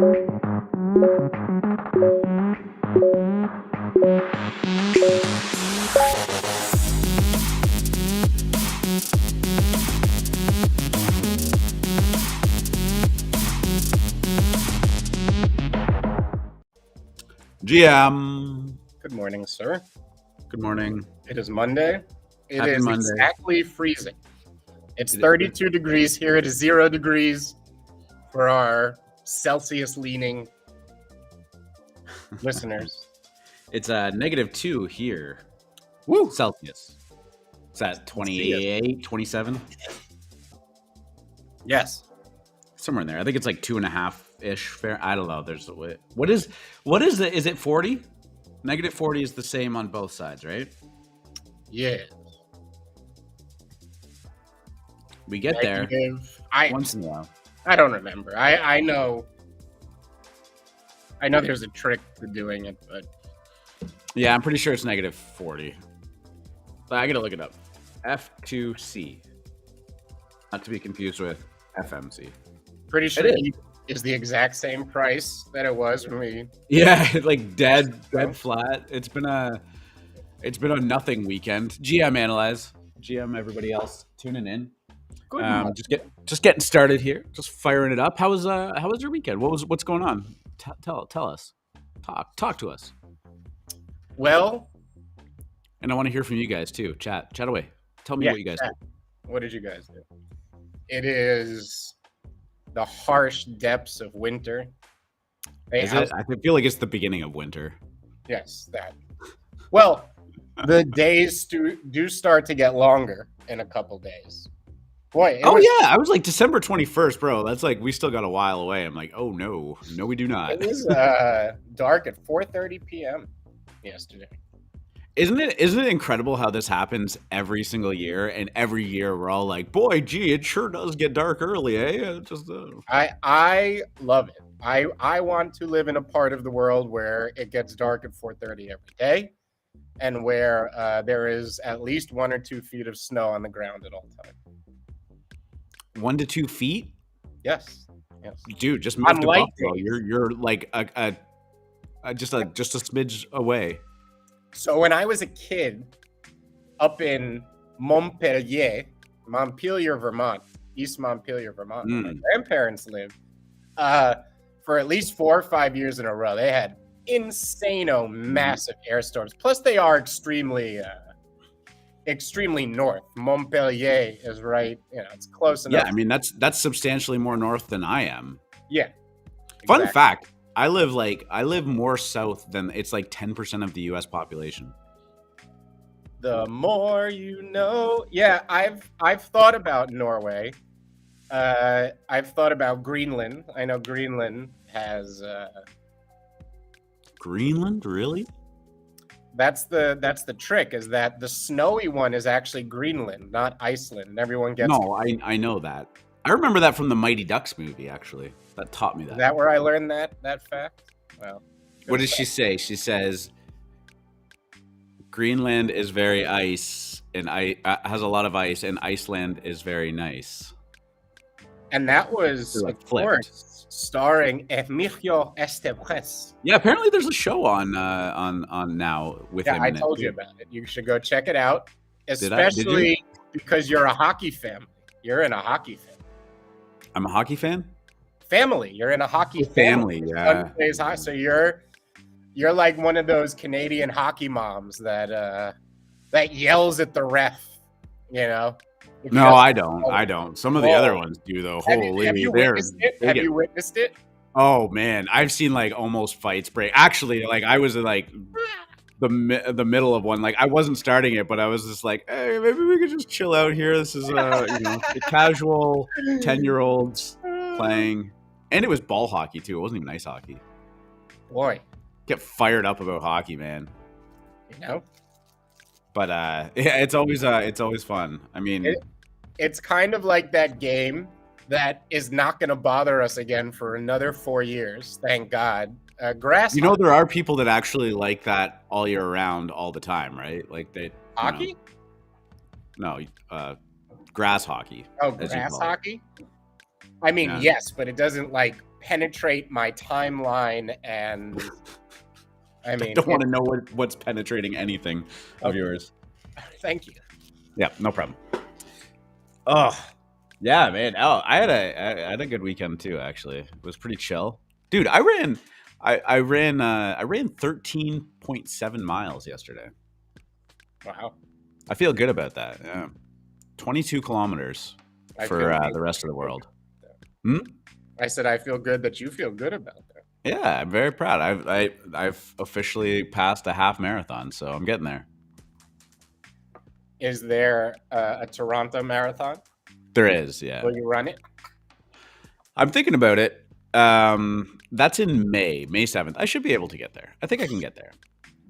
GM. Good morning, sir. Good morning. It is Monday. It Happy is Monday. exactly freezing. It's 32 degrees here. It is 0 degrees for our Celsius-leaning listeners. It's -2 here. Woo! Celsius. It's at 28, 27? Yes. Somewhere in there. I think it's like 2.5-ish fair. I don't know. There's what is it? Is it 40? -40 is the same on both sides, right? Yeah. We get there once in a while. I don't remember. I know there's a trick to doing it, but Yeah, I'm pretty sure it's -40. But I gotta look it up. F2C. Not to be confused with FMC. pretty sure It it is the exact same price that it was when we. Yeah, like dead flat. It's been a nothing weekend. GM analyze. GM everybody else tuning in. Good. Just getting started here. Just firing it up. How was your weekend? What's going on? Tell us. Talk to us. Well, And I want to hear from you guys too. Chat away. Tell me what you guys did. What did you guys do? It is the harsh depths of winter. Is it? I feel like it's the beginning of winter. Yes, that. Well, the days do start to get longer in a couple days. Boy. Yeah, I was like December 21st, bro. That's like we still got a while away. I'm like, oh no, we do not. It was dark at 4:30 p.m. yesterday. Isn't it incredible how this happens every single year? And every year we're all like, boy, gee, it sure does get dark early, eh? I love it. I want to live in a part of the world where it gets dark at 4:30 every day, and where there is at least 1 or 2 feet of snow on the ground at all times. 1 to 2 feet? Yes. Dude, just move to Buffalo. You're like just a smidge away. So when I was a kid up in Montpelier, Vermont, East Montpelier, Vermont, where my grandparents lived, for at least 4 or 5 years in a row, they had insano massive air storms. Plus, they are extremely north. Montpelier is right, it's close enough. Yeah, I mean that's substantially more north than I am. Yeah. Fun fact. I live more south than it's like 10% of the US population. The more you know. Yeah, I've thought about Norway. I've thought about Greenland. I know Greenland has Greenland, really? That's the trick, is that the snowy one is actually Greenland, not Iceland. Everyone gets. No, I know that. I remember that from the Mighty Ducks movie, actually. That taught me that. Is that where I learned that fact? Well, what does she say? She says Greenland is very ice and has a lot of ice, and Iceland is very nice. And that was, of course, starring Emilio Estevez. Yeah, apparently there's a show on now with him. Yeah, I told you about it. You should go check it out, especially because you're a hockey family. You're in a hockey family. I'm a hockey fan? Family. You're in a hockey family. Yeah. So you're like one of those Canadian hockey moms that yells at the ref, No, I don't. Some of the other ones do, though. Holy, have you witnessed it? Have you witnessed it? Oh man, I've seen like almost fights break. Actually, like I was in like the middle of one. Like I wasn't starting it, but I was just like, hey, maybe we could just chill out here. This is the casual 10-year-olds playing, and it was ball hockey too. It wasn't even ice hockey. Boy, get fired up about hockey, man. But yeah, it's always fun. I mean, it's kind of like that game that is not going to bother us again for another 4 years. Thank God. Grass. There are people that actually like that all year round, all the time, right? Like they hockey. Grass hockey. Oh, grass hockey. I mean, yes, but it doesn't like penetrate my timeline, and I mean, don't want to know what's penetrating anything of yours. Thank you. Yeah, no problem. Oh, yeah, man. Oh, I had a good weekend too. Actually, it was pretty chill, dude. I ran 13.7 miles yesterday. Wow. I feel good about that. Yeah, 22 kilometers for the rest of the world. I said I feel good that you feel good about that. Yeah, I'm very proud. I've officially passed a half marathon, so I'm getting there. Is there a Toronto marathon? There is, yeah. Will you run it? I'm thinking about it. That's in May 7th. I should be able to get there. I think I can get there.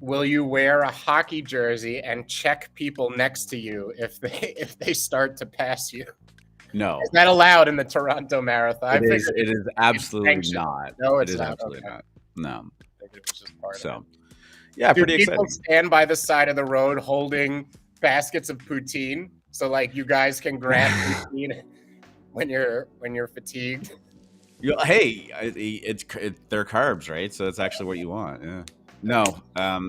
Will you wear a hockey jersey and check people next to you if they start to pass you? No. Is that allowed in the Toronto Marathon? It is absolutely not. No, it's not. Absolutely not. No. It was just part so, of it. Yeah, Do pretty people exciting. stand by the side of the road holding baskets of poutine so like you guys can grab poutine when you're fatigued? Hey, they're carbs, right? So it's actually what you want. Yeah. No,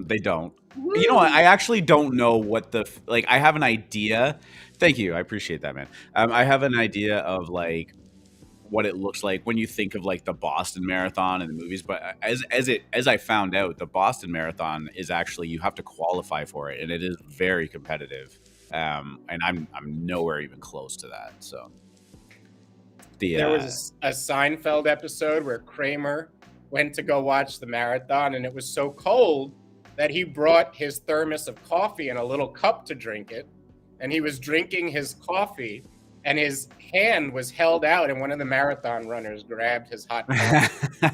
they don't. Woo! You know what? I actually don't know what I have an idea. Thank you. I appreciate that, man. I have an idea of like what it looks like when you think of like the Boston Marathon in the movies. But as I found out, the Boston Marathon is actually, you have to qualify for it, and it is very competitive. And I'm nowhere even close to that. So there was a Seinfeld episode where Kramer went to go watch the marathon, and it was so cold that he brought his thermos of coffee and a little cup to drink it. And he was drinking his coffee, and his hand was held out, and one of the marathon runners grabbed his hot coffee.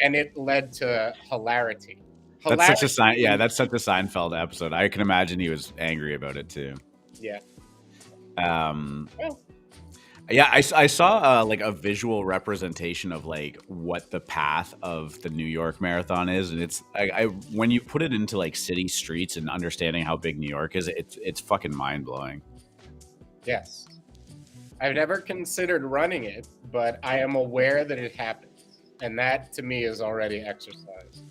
And it led to hilarity. That's such a Seinfeld episode. I can imagine he was angry about it too. Yeah. Yeah, I saw like a visual representation of like what the path of the New York Marathon is, and it's when you put it into like city streets and understanding how big New York is, it's fucking mind blowing. Yes, I've never considered running it, but I am aware that it happens, and that to me is already exercise.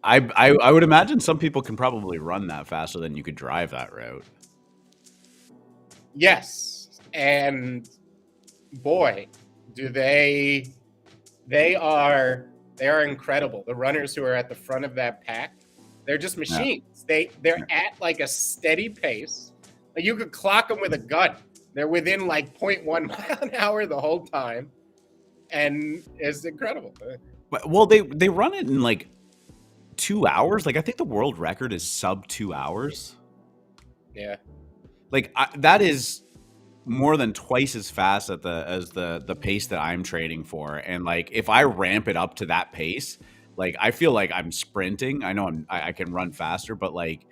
I would imagine some people can probably run that faster than you could drive that route. Yes. And boy, do they are incredible. The runners who are at the front of that pack, they're just machines. Yeah. They're at like a steady pace. Like you could clock them with a gun. They're within like 0.1 mile an hour the whole time, and it's incredible. Well, they run it in like 2 hours. Like I think the world record is sub 2 hours. Yeah, like that is more than twice as fast as the pace that I'm training for. And like if I ramp it up to that pace, like I feel like I'm sprinting. I know I can run faster, but like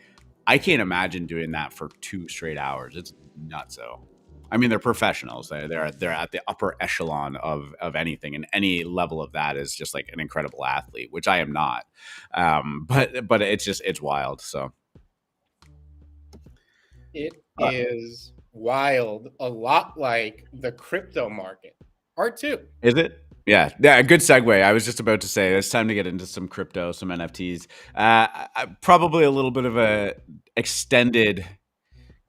I can't imagine doing that for 2 straight hours. It's nutso. I mean, they're professionals. They're at the upper echelon of anything, and any level of that is just like an incredible athlete, which I am not. But it's wild. So it is wild, a lot like the crypto market. Part 2. Is it? Yeah, good segue. I was just about to say it's time to get into some crypto, some NFTs. Probably a little bit of a extended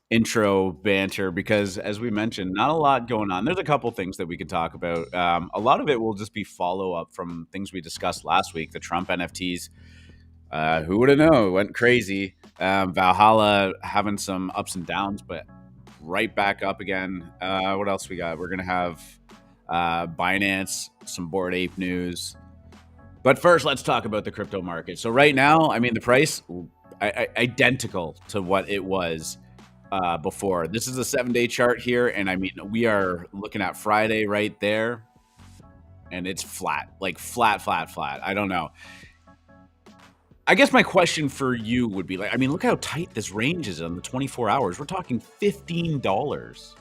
intro banter because, as we mentioned, not a lot going on. There's a couple things that we could talk about. A lot of it will just be follow up from things we discussed last week. The Trump NFTs. Who would have known? It went crazy. Valhalla having some ups and downs, but right back up again. What else we got? We're gonna have Binance, some Bored Ape news. But first, let's talk about the crypto market. So right now, I mean, the price identical to what it was before. This is a 7-day chart here, and I mean, we are looking at Friday right there, and it's flat, like flat. I don't know. I guess my question for you would be like, I mean, look how tight this range is on the 24 hours. We're talking $15.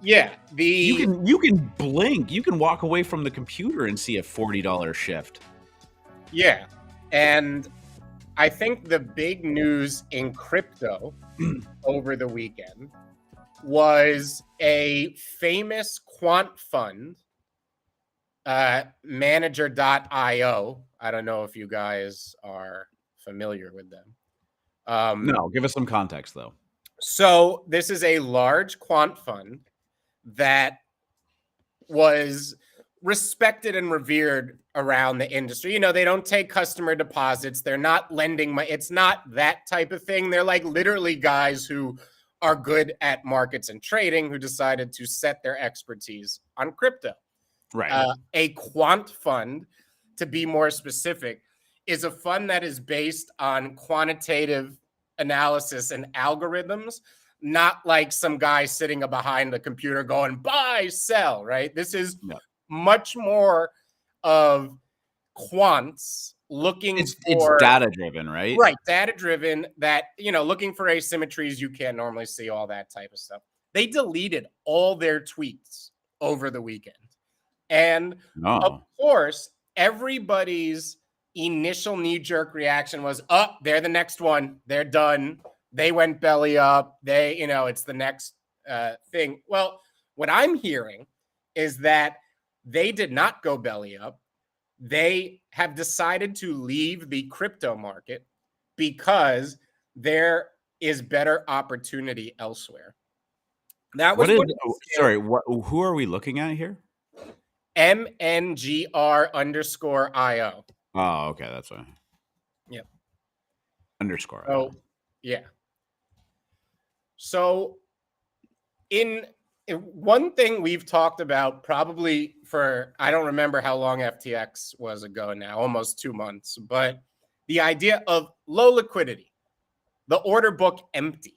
Yeah, you can blink. You can walk away from the computer and see a $40 shift. Yeah, and I think the big news in crypto over the weekend was a famous quant fund Manager.io. I don't know if you guys are familiar with them. No, give us some context though. So this is a large quant fund that was respected and revered around the industry. You know, they don't take customer deposits. They're not lending money. It's not that type of thing. They're like literally guys who are good at markets and trading who decided to set their expertise on crypto. Right. A quant fund, to be more specific, is a fund that is based on quantitative analysis and algorithms, not like some guy sitting behind the computer going buy, sell, right? This is much more of quants looking it's data driven, right? Right, data driven, that, you know, looking for asymmetries you can't normally see, all that type of stuff. They deleted all their tweets over the weekend. And of course, everybody's initial knee-jerk reaction was, oh, they're the next one. They're done. They went belly up. They, you know, it's the next thing. Well, what I'm hearing is that they did not go belly up. They have decided to leave the crypto market because there is better opportunity elsewhere. That was who are we looking at here? MNGR_IO. Oh, okay. That's why. Yep. Underscore. Oh, yeah. So in one thing we've talked about probably for, I don't remember how long FTX was ago now, almost 2 months, but the idea of low liquidity, the order book empty.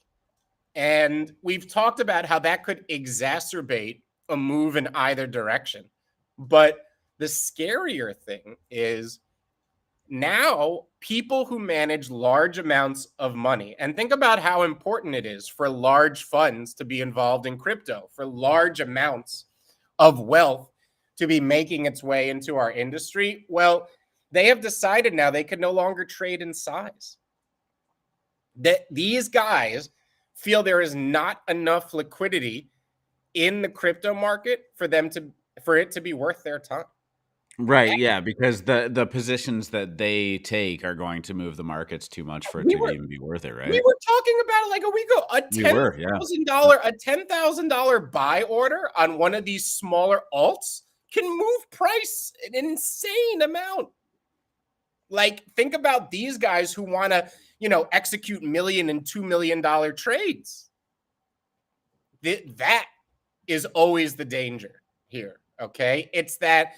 And we've talked about how that could exacerbate a move in either direction. But the scarier thing is now people who manage large amounts of money, and think about how important it is for large funds to be involved in crypto, for large amounts of wealth to be making its way into our industry. Well, they have decided now they can no longer trade in size. That these guys feel there is not enough liquidity in the crypto market for it to be worth their time. Right, yeah, because the positions that they take are going to move the markets too much for it to even be worth it, right? We were talking about it like a week ago. A $10,000 buy order on one of these smaller alts can move price an insane amount. Like, think about these guys who want to, you know, execute $1 million and $2 million trades. That is always the danger here, okay? It's that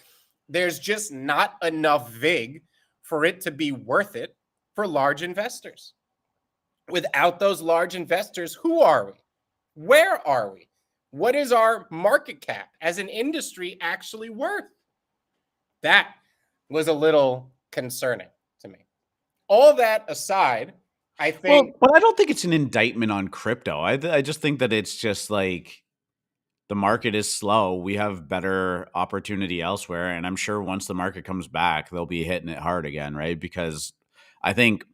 there's just not enough VIG for it to be worth it for large investors. Without those large investors, who are we? Where are we? What is our market cap as an industry actually worth? That was a little concerning to me. All that aside, I think... Well, but I don't think it's an indictment on crypto. I just think that it's just like the market is slow. We have better opportunity elsewhere. And I'm sure once the market comes back, they'll be hitting it hard again, right? Because I think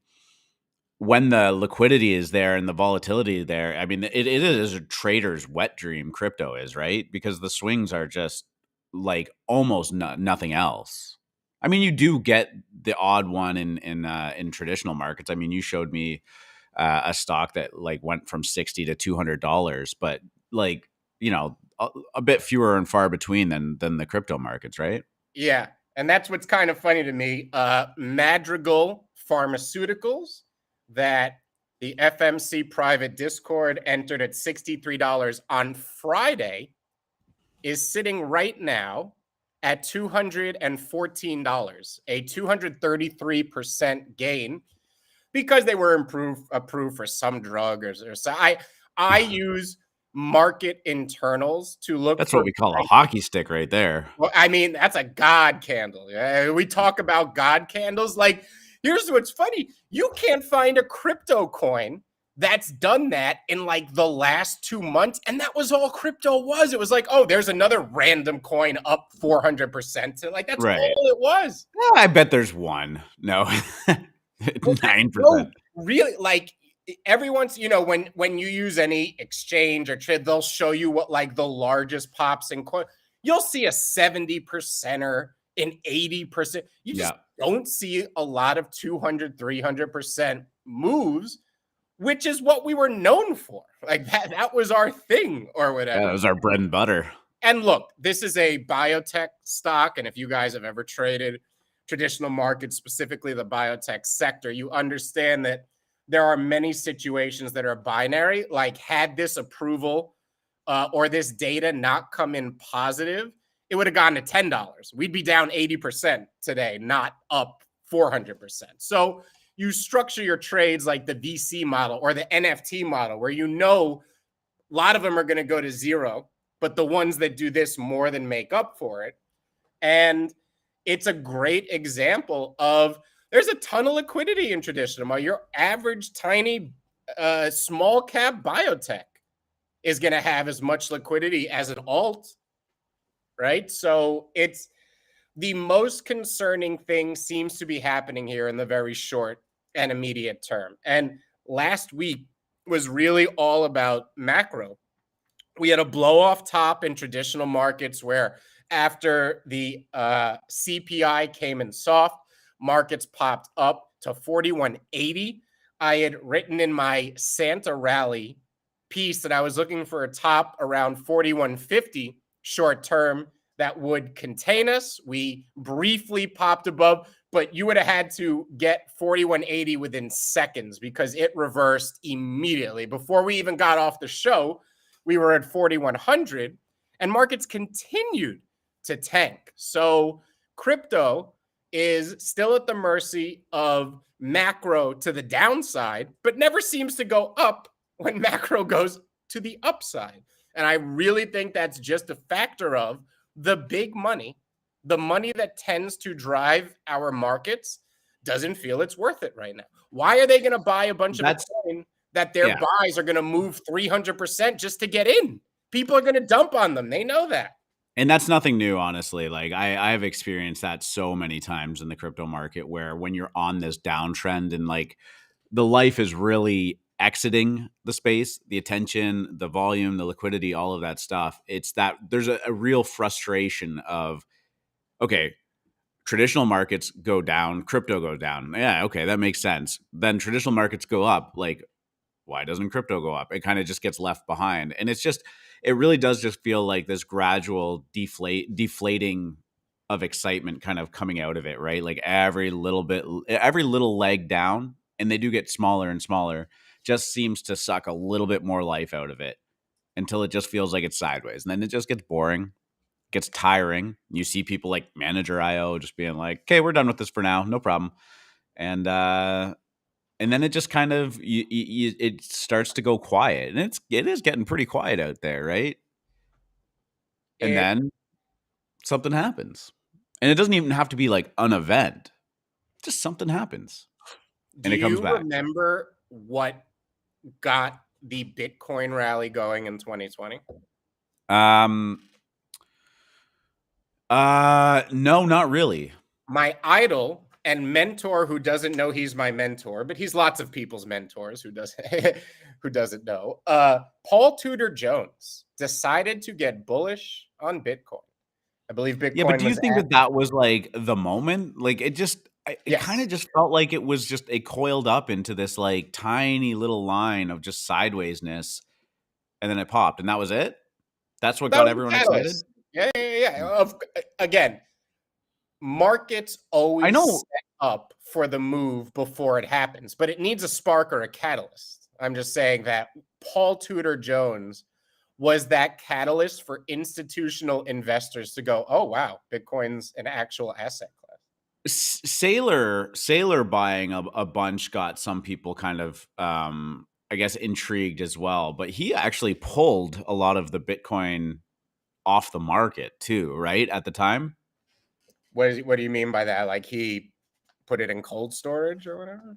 when the liquidity is there and the volatility there, I mean, it is a trader's wet dream, crypto is, right? Because the swings are just like almost nothing else. I mean, you do get the odd one in traditional markets. I mean, you showed me a stock that like went from $60 to $200, but like, you know, a bit fewer and far between than the crypto markets, right? Yeah, and that's what's kind of funny to me. Madrigal Pharmaceuticals, that the FMC private Discord entered at $63 on Friday, is sitting right now at $214, a 233% gain, because they were approved for some drug or so. I use market internals to look. That's what we call a hockey stick right there. Well, I mean, that's a God candle. We talk about God candles. Like, here's what's funny. You can't find a crypto coin that's done that in like the last 2 months. And that was all crypto was. It was like, oh, there's another random coin up 400%. And like, that's all it was. Well, I bet there's one. No, 9%. No, really, like every once, you know, when you use any exchange or trade, they'll show you what like the largest pops in coin. You'll see a 70%er, an 80%. You just don't see a lot of 200, 300% moves, which is what we were known for. Like that was our thing or whatever. Yeah, that was our bread and butter. And look, this is a biotech stock. And if you guys have ever traded traditional markets, specifically the biotech sector, you understand that there are many situations that are binary. Like had this approval or this data not come in positive, it would have gone to $10. We'd be down 80% today, not up 400%. So you structure your trades like the VC model or the NFT model, where you know a lot of them are going to go to zero, but the ones that do this more than make up for it. And it's a great example of there's a ton of liquidity in traditional. Your average tiny small cap biotech is going to have as much liquidity as an alt, right? So it's the most concerning thing seems to be happening here in the very short and immediate term. And last week was really all about macro. We had a blow off top in traditional markets where after the CPI came in soft, markets popped up to 4180. I had written in my Santa rally piece that I was looking for a top around 4150 short term that would contain us. We briefly popped above, but you would have had to get 4180 within seconds because it reversed immediately. Before we even got off the show, we were at 4100 and markets continued to tank. So crypto is still at the mercy of macro to the downside, but never seems to go up when macro goes to the upside. And I really think that's just a factor of the big money, the money that tends to drive our markets doesn't feel it's worth it right now. Why are they going to buy a bunch of Bitcoin that their buys are going to move 300% just to get in? People are going to dump on them. They know that. And that's nothing new, honestly. Like I have experienced that so many times in the crypto market where when you're on this downtrend and like the life is really exiting the space, the attention, the volume, the liquidity, all of that stuff. It's that there's a real frustration of, okay, traditional markets go down, crypto go down. Yeah, okay, that makes sense. Then traditional markets go up. Like, why doesn't crypto go up? It kind of just gets left behind. And it's just, it really does just feel like this gradual deflating of excitement kind of coming out of it, right? Like every little leg down, and they do get smaller and smaller, just seems to suck a little bit more life out of it until it just feels like it's sideways. And then it just gets boring, gets tiring. You see people like Manager IO just being like, okay, we're done with this for now. No problem. And then it just kind of, it starts to go quiet. And it is getting pretty quiet out there, right? And then something happens. And it doesn't even have to be like an event. Just something happens. And it comes back. Do you remember what got the Bitcoin rally going in 2020? No, not really. My idol and mentor, who doesn't know he's my mentor, but he's lots of people's mentors who doesn't know. Paul Tudor Jones decided to get bullish on Bitcoin. I believe Bitcoin. Yeah, but do you think that was like the moment? Like it kind of just felt like it was just it coiled up into this like tiny little line of just sidewaysness, and then it popped, and that was it. That's what got everyone excited. Yeah. Again, markets always set up for the move before it happens, but it needs a spark or a catalyst. I'm just saying that Paul Tudor Jones was that catalyst for institutional investors to go, oh, wow, Bitcoin's an actual asset class. Sailor buying a bunch got some people kind of, I guess, intrigued as well. But he actually pulled a lot of the Bitcoin off the market too, right? At the time. What do you mean by that? Like he put it in cold storage or whatever?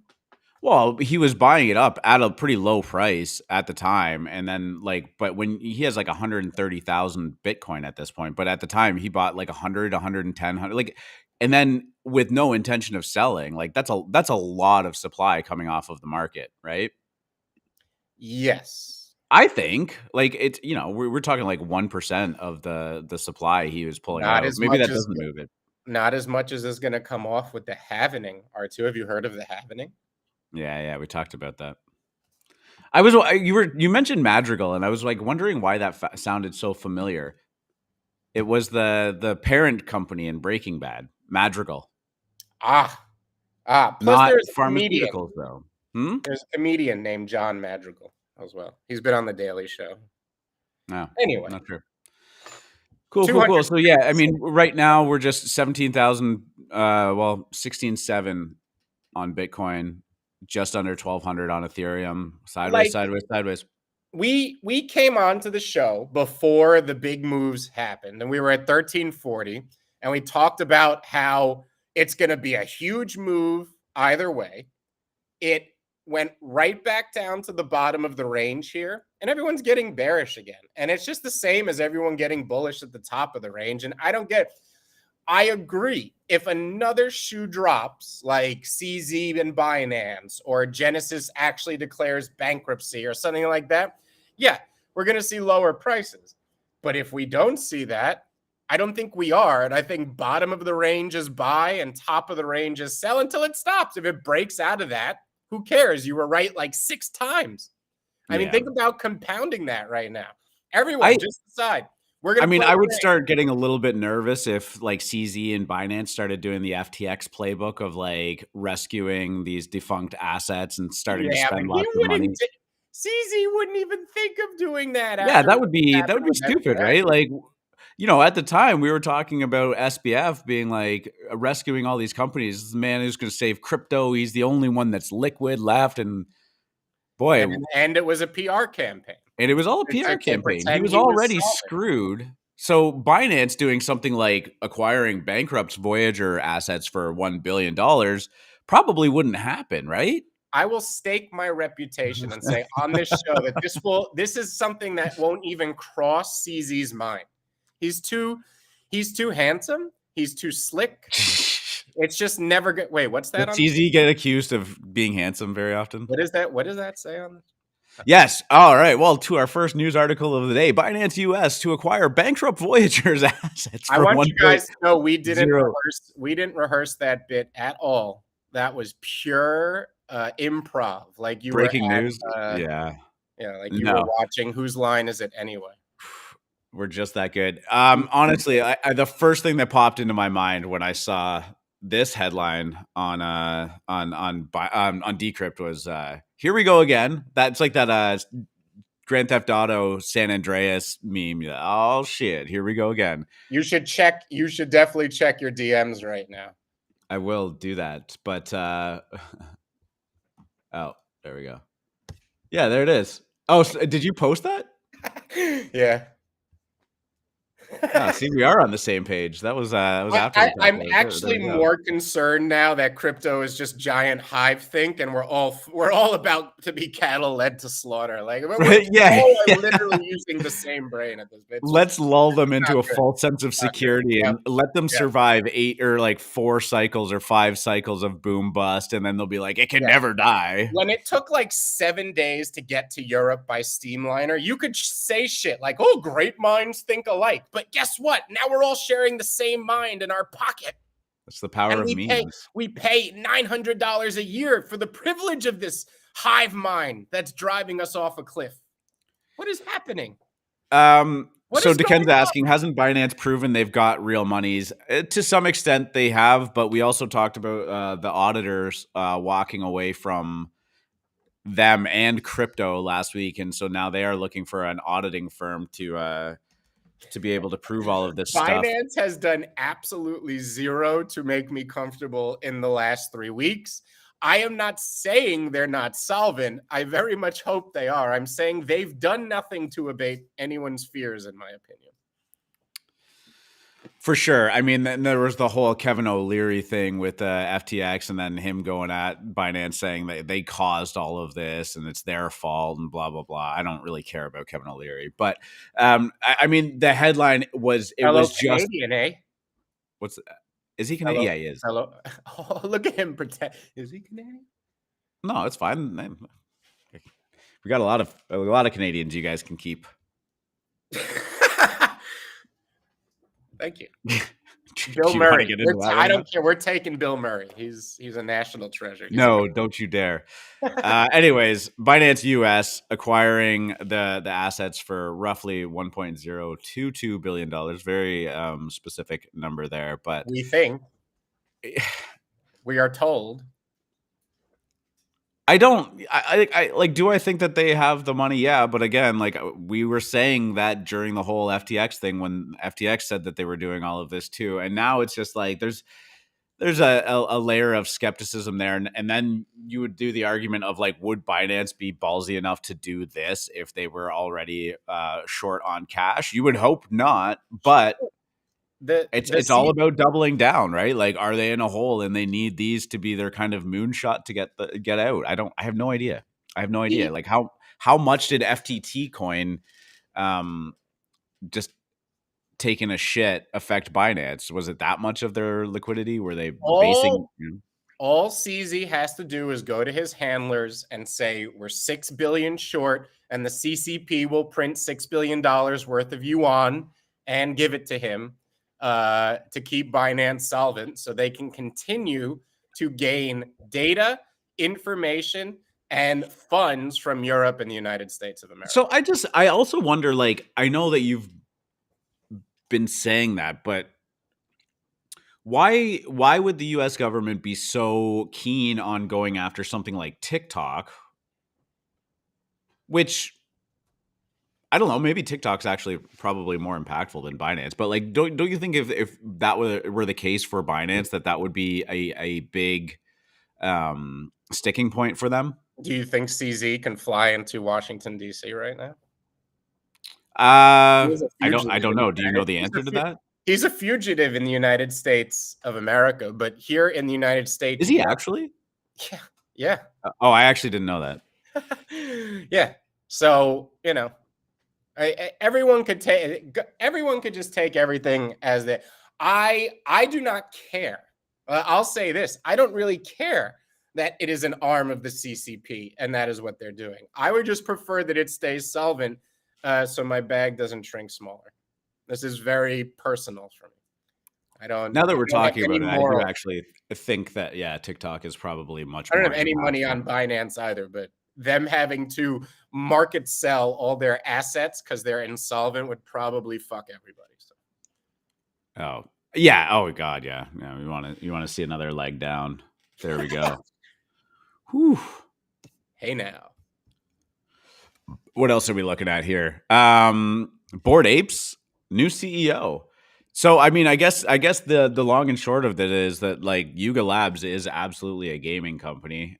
Well, he was buying it up at a pretty low price at the time. And then but when he has like 130,000 Bitcoin at this point, but at the time he bought like 100, 110, 100, and then with no intention of selling, like that's a lot of supply coming off of the market, right? Yes. I think like it's we're talking like 1% of the supply he was pulling Not out. as Maybe much that as doesn't move it. not as much as is going to come off with the halvening. R2, have you heard of the halvening? Yeah, we talked about that. You mentioned Madrigal, and I was like wondering why that sounded so familiar. It was the parent company in Breaking Bad, Madrigal, Plus, not there's a comedian. pharmaceuticals though. Hmm? There's a comedian named John Madrigal as well. He's been on the Daily Show. No, Anyway, not sure. Cool, cool, 200. cool. So yeah, I mean, right now we're just 17,000. 16.7 on Bitcoin, just under 1,200 on Ethereum. Sideways, Like sideways, sideways. we came on to the show before the big moves happened, and we were at 1340, and we talked about how it's going to be a huge move either way. It went right back down to the bottom of the range here, and everyone's getting bearish again. And it's just the same as everyone getting bullish at the top of the range. And I agree. If another shoe drops, like CZ and Binance, or Genesis actually declares bankruptcy or something like that, yeah, we're going to see lower prices. But if we don't see that, I don't think we are. And I think bottom of the range is buy and top of the range is sell until it stops. If it breaks out of that, who cares? You were right like 6 times. I mean, think about compounding that right now. Everyone, just decide. I would start getting a little bit nervous if like CZ and Binance started doing the FTX playbook of like rescuing these defunct assets and starting to spend lots of money. CZ wouldn't even think of doing that. Yeah, that would be stupid, right? Like, at the time we were talking about SBF being like rescuing all these companies. This is the man who's going to save crypto. He's the only one that's liquid left, and boy, and it was a PR campaign. And it was all a PR campaign. He was already screwed. So Binance doing something like acquiring bankrupt Voyager assets for $1 billion probably wouldn't happen, right? I will stake my reputation and say on this show that this is something that won't even cross CZ's mind. He's too handsome. He's too slick. It's just never good. Wait, what's that? Does CZ get accused of being handsome very often? What is that? What does that say on this? Yes. All right. Well, to our first news article of the day, Binance US to acquire bankrupt Voyager's assets. I want you guys to know we didn't rehearse that bit at all. That was pure improv. Like you breaking were news. Yeah. Like you were watching Whose Line Is It Anyway? We're just that good. Honestly, the first thing that popped into my mind when I saw this headline on Decrypt was here we go again. That's like that Grand Theft Auto San Andreas meme. Oh shit, here we go again. You should definitely check your DMs right now. I will do that. But oh, there we go. Yeah, there it is. Oh, so did you post that? Yeah. See, we are on the same page. That was after. I'm actually more concerned now that crypto is just giant hive think, and we're all about to be cattle led to slaughter. Like, we're literally using the same brain at this bit. Let's lull them into a false sense of security and let them survive 4 cycles or 5 cycles of boom bust, and then they'll be like, it can never die. When it took like 7 days to get to Europe by Steamliner, you could say shit like, "Oh, great minds think alike," but guess what? Now we're all sharing the same mind in our pocket. That's the power of memes. We pay $900 a year for the privilege of this hive mind that's driving us off a cliff. What is happening? So Deken's asking, hasn't Binance proven they've got real monies? To some extent they have, but we also talked about the auditors walking away from them and crypto last week. And so now they are looking for an auditing firm to be able to prove all of this stuff. Binance has done absolutely zero to make me comfortable in the last 3 weeks. I am not saying they're not solvent. I very much hope they are. I'm saying they've done nothing to abate anyone's fears, in my opinion. For sure. I mean, then there was the whole Kevin O'Leary thing with FTX, and then him going at Binance saying that they caused all of this and it's their fault and blah, blah, blah. I don't really care about Kevin O'Leary. But, I mean, the headline was, Canadian, eh? What's that? Is he Canadian? Yeah, he is. Hello. Oh, look at him pretend. Is he Canadian? No, it's fine. We got a lot of Canadians you guys can keep. Thank you. Do Bill you want to Murray. get into that I right now? don't care. We're taking Bill Murray. He's a national treasure. No, don't you dare. Anyways, Binance US acquiring the assets for roughly $1.022 billion. Very specific number there, but we think, we are told. I don't. I like. Do I think that they have the money? Yeah, but again, like we were saying that during the whole FTX thing, when FTX said that they were doing all of this too, and now it's just like there's a layer of skepticism there, and then you would do the argument of like, would Binance be ballsy enough to do this if they were already short on cash? You would hope not, but it's all about doubling down, right? Like, are they in a hole and they need these to be their kind of moonshot to get out? I have no idea. Like how much did FTT coin just taking a shit affect Binance? Was it that much of their liquidity? Were they basing? All CZ has to do is go to his handlers and say, we're $6 billion short, and the CCP will print $6 billion worth of yuan and give it to him to keep Binance solvent so they can continue to gain data, information, and funds from Europe and the United States of America. So I also wonder, like, I know that you've been saying that, but why would the US government be so keen on going after something like TikTok, which I don't know, maybe TikTok's actually probably more impactful than Binance, but like don't you think if that were the case for Binance that would be a big sticking point for them? Do you think CZ can fly into Washington D.C. right now? I don't know. Do you know the answer to that? He's a fugitive in the United States of America, but here in the United States, is he actually? Yeah. Oh, I actually didn't know that. Yeah. So everyone could just take everything as that. I do not care. I'll say this: I don't really care that it is an arm of the CCP and that is what they're doing. I would just prefer that it stays solvent, so my bag doesn't shrink smaller. This is very personal for me. I don't. Now that we're talking about it, I do actually think that TikTok is probably much. I don't have any money on Binance either, but them having to market sell all their assets because they're insolvent would probably fuck everybody. So. Oh yeah! Oh god! Yeah. Yeah. You want to see another leg down? There we go. Whew. Hey now. What else are we looking at here? Bored Apes, new CEO. So I mean, I guess the long and short of it is that like Yuga Labs is absolutely a gaming company.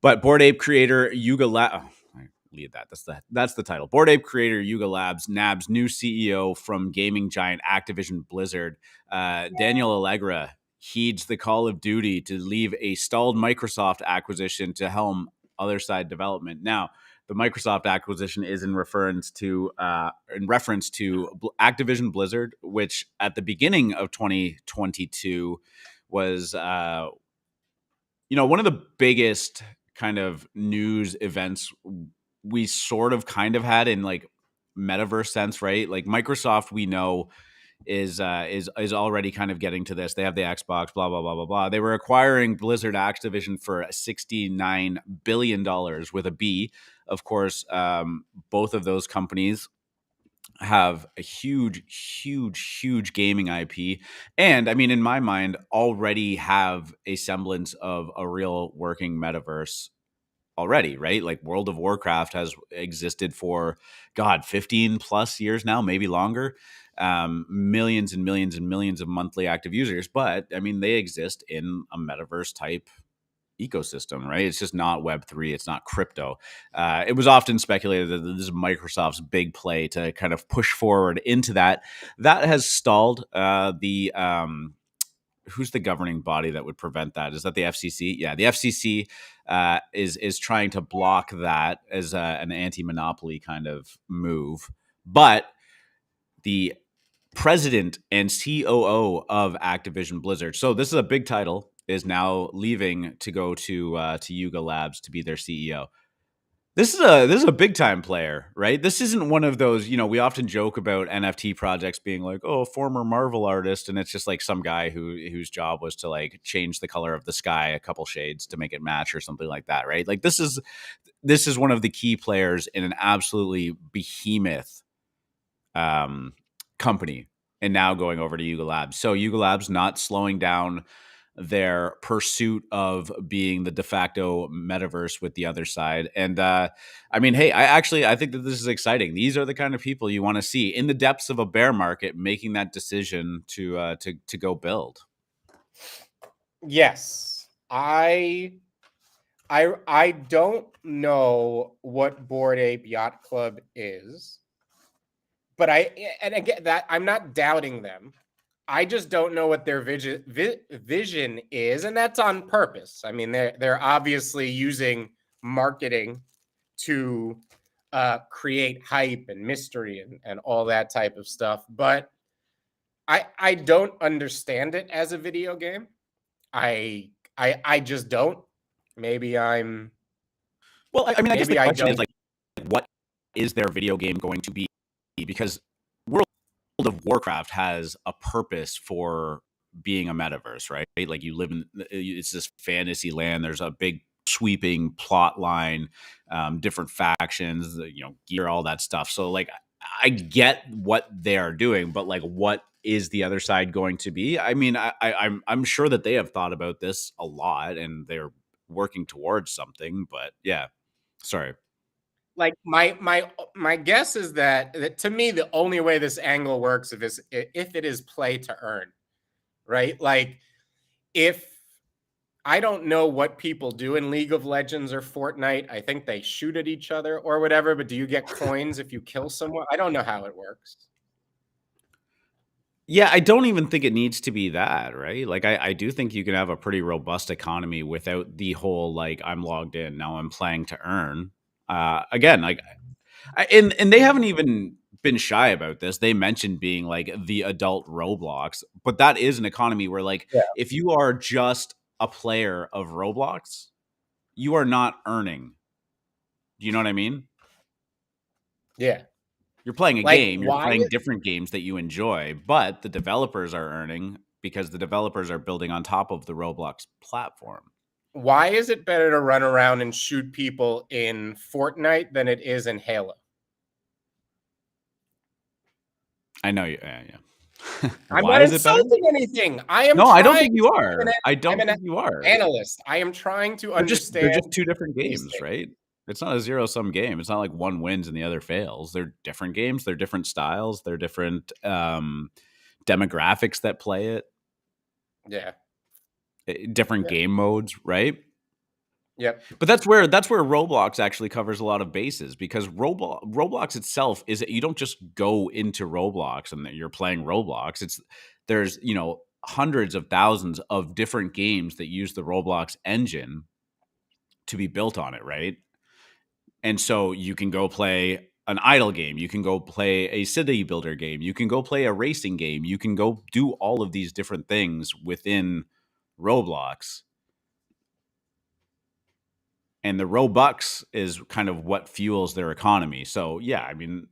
But Bored Ape creator Yuga Labs. Oh, lead that. That's the title. Bored Ape creator Yuga Labs nabs new CEO from gaming giant Activision Blizzard. Daniel Allegra heeds the call of duty to leave a stalled Microsoft acquisition to helm other side development. Now, the Microsoft acquisition is in reference to Activision Blizzard, which at the beginning of 2022 was one of the biggest kind of news events we sort of kind of had in like metaverse sense, right? Like Microsoft, we know is already kind of getting to this. They have the Xbox, blah blah blah blah blah. They were acquiring Blizzard Activision for $69 billion with a B. Of course, both of those companies have a huge gaming IP, and I mean, in my mind, already have a semblance of a real working metaverse already, right? Like World of Warcraft has existed for 15 plus years now, maybe longer. Millions and millions and millions of monthly active users, but I mean, they exist in a metaverse type ecosystem, right? It's just not Web3. It's not crypto. It was often speculated that this is Microsoft's big play to kind of push forward into that. That has stalled. Who's the governing body that would prevent that? Is that the FCC? Yeah, the FCC is trying to block that as an anti-monopoly kind of move. But the president and COO of Activision Blizzard, so this is a big title, is now leaving to go to Yuga Labs to be their CEO. This is a big time player, right? This isn't one of those, we often joke about NFT projects being like, oh, former Marvel artist, and it's just like some guy whose job was to like change the color of the sky a couple shades to make it match or something like that, right? Like this is one of the key players in an absolutely behemoth company, and now going over to Yuga Labs. So Yuga Labs not slowing down their pursuit of being the de facto metaverse with the other side. And I mean, hey, I think that this is exciting. These are the kind of people you want to see in the depths of a bear market making that decision to go build. Yes, I don't know what Bored Ape Yacht Club is, but and again, that I'm not doubting them. I just don't know what their vision is, and that's on purpose. I mean, they're obviously using marketing to create hype and mystery and all that type of stuff. But I don't understand it as a video game. I just don't. Maybe I'm. Well, I mean, I guess the Maybe I question is don't. like, what is their video game going to be? Because World of Warcraft has a purpose for being a metaverse, right? Like you live in, it's this fantasy land. There's a big sweeping plot line, different factions, gear, all that stuff. So like, I get what they are doing, but like, what is the other side going to be? I mean, I'm sure that they have thought about this a lot and they're working towards something, but yeah, sorry. Like my guess is that to me the only way this angle works if it is play to earn, right? Like if I don't know what people do in League of Legends or Fortnite. I think they shoot at each other or whatever, but do you get coins if you kill someone? I don't know how it works. Yeah, I don't even think it needs to be that, right? Like, I do think you can have a pretty robust economy without the whole like I'm logged in now, I'm playing to earn. Again, like, and they haven't even been shy about this. They mentioned being like the adult Roblox, but that is an economy where like Yeah. if you are just a player of Roblox, you are not earning. Do you know what I mean? Yeah. You're playing a Like game, you're playing different games that you enjoy, but the developers are earning because the developers are building on top of the Roblox platform. why is it better to run around and shoot people in Fortnite than it is in Halo? I know you, yeah. I'm Why not is it better? insulting anything. I am No, I don't trying think you to are. I I'm don't an think you are. analyst. I am trying to They're understand just two different these games, things. right? It's not a zero-sum game. It's not like one wins and the other fails. They're different games, they're different styles, they're different demographics that play it, Yeah. different Yeah. game modes, right? Yep. But that's where Roblox actually covers a lot of bases, because Roblox itself is, you don't just go into Roblox and that you're playing Roblox. There's hundreds of thousands of different games that use the Roblox engine to be built on it, right? And so you can go play an idle game, you can go play a city builder game, you can go play a racing game, you can go do all of these different things within Roblox. And the Robux is kind of what fuels their economy. So yeah, I mean,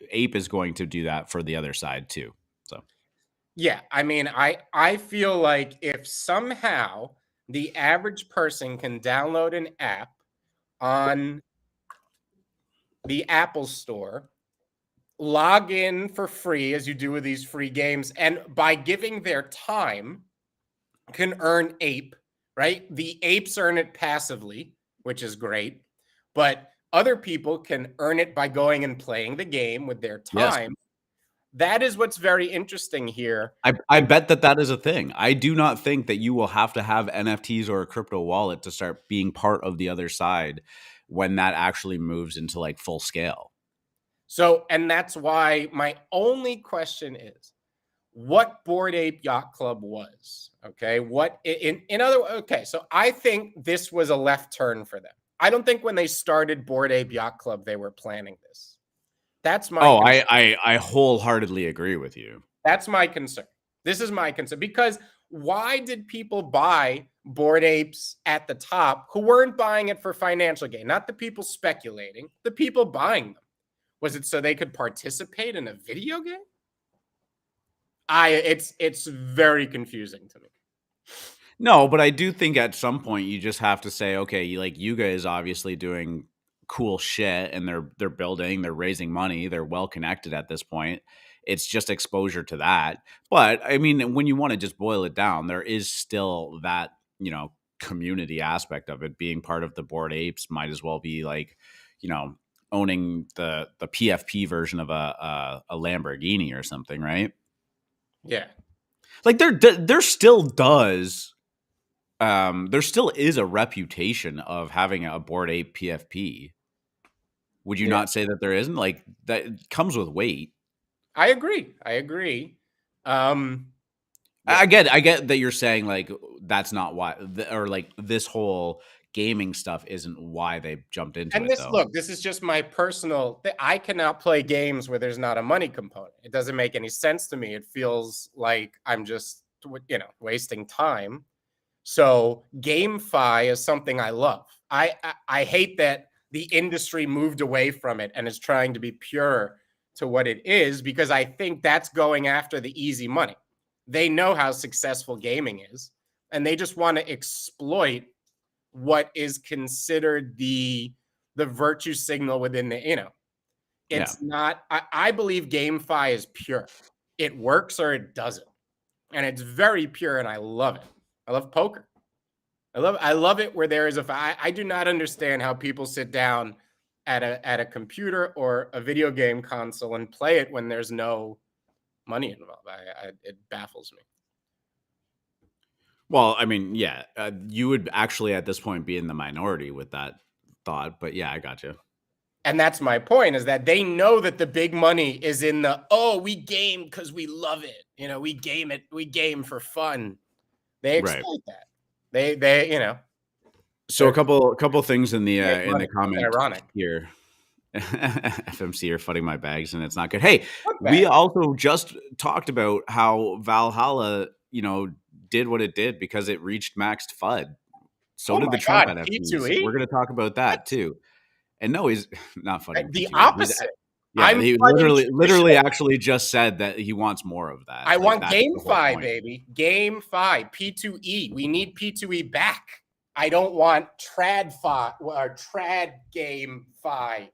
Ape is going to do that for the other side too. So Yeah, I mean, I feel like if somehow the average person can download an app on the Apple Store, log in for free as you do with these free games, and by giving their time can earn ape, right? The apes earn it passively, which is great, but other people can earn it by going and playing the game with their yes, time. That is what's very interesting here. I bet that is a thing. I do not think that you will have to have NFTs or a crypto wallet to start being part of the other side when that actually moves into like full scale. So, and that's why my only question is what Bored Ape Yacht Club was. Okay. What in other, okay. So I think this was a left turn for them. I don't think when they started Bored Ape Yacht Club, they were planning this. That's my concern. I wholeheartedly agree with you. That's my concern. This is my concern because why did people buy Bored Apes at the top who weren't buying it for financial gain? Not the people speculating, the people buying them. Was it so they could participate in a video game? It's very confusing to me. No, but I do think at some point you just have to say, okay, like you guys obviously doing cool shit, and they're building, they're raising money, they're well connected at this point. It's just exposure to that. But I mean, when you want to just boil it down, there is still that, community aspect of it. Being part of the Bored Apes might as well be like, owning the PFP version of a Lamborghini or something, right? Yeah. Like there still does. There still is a reputation of having a Bored Ape PFP. Would you Yeah. not say that there isn't? Like, that comes with weight. I agree. Yeah. I get that you're saying like that's not why, or like this whole gaming stuff isn't why they jumped into And it, though. this is just my personal. I cannot play games where there's not a money component. It doesn't make any sense to me. It feels like I'm just wasting time. So GameFi is something I love. I hate that the industry moved away from it and is trying to be pure to what it is, because I think that's going after the easy money. They know how successful gaming is, and they just want to exploit what is considered the virtue signal within the. It's not. I believe GameFi is pure. It works or it doesn't, and it's very pure, and I love it. I love poker. I love it where there is I do not understand how people sit down at a computer or a video game console and play it when there's no money involved. It baffles me. Well, I mean, yeah, you would actually at this point be in the minority with that thought, but yeah, I got you. And that's my point, is that they know that the big money is in we game because we love it. We game for fun. They exploit that. They. So a couple things in the comment ironic here. FMC are flooding my bags, and it's not good. Hey, we also just talked about how Valhalla, did what it did because it reached maxed FUD. So did the Trump NFTs. P2E? We're going to talk about that too. And no, he's not funny. The opposite. He literally actually just said that he wants more of that. I want GameFi, baby. GameFi, P2E. We need P2E back. I don't want TradFi or Trad GameFi.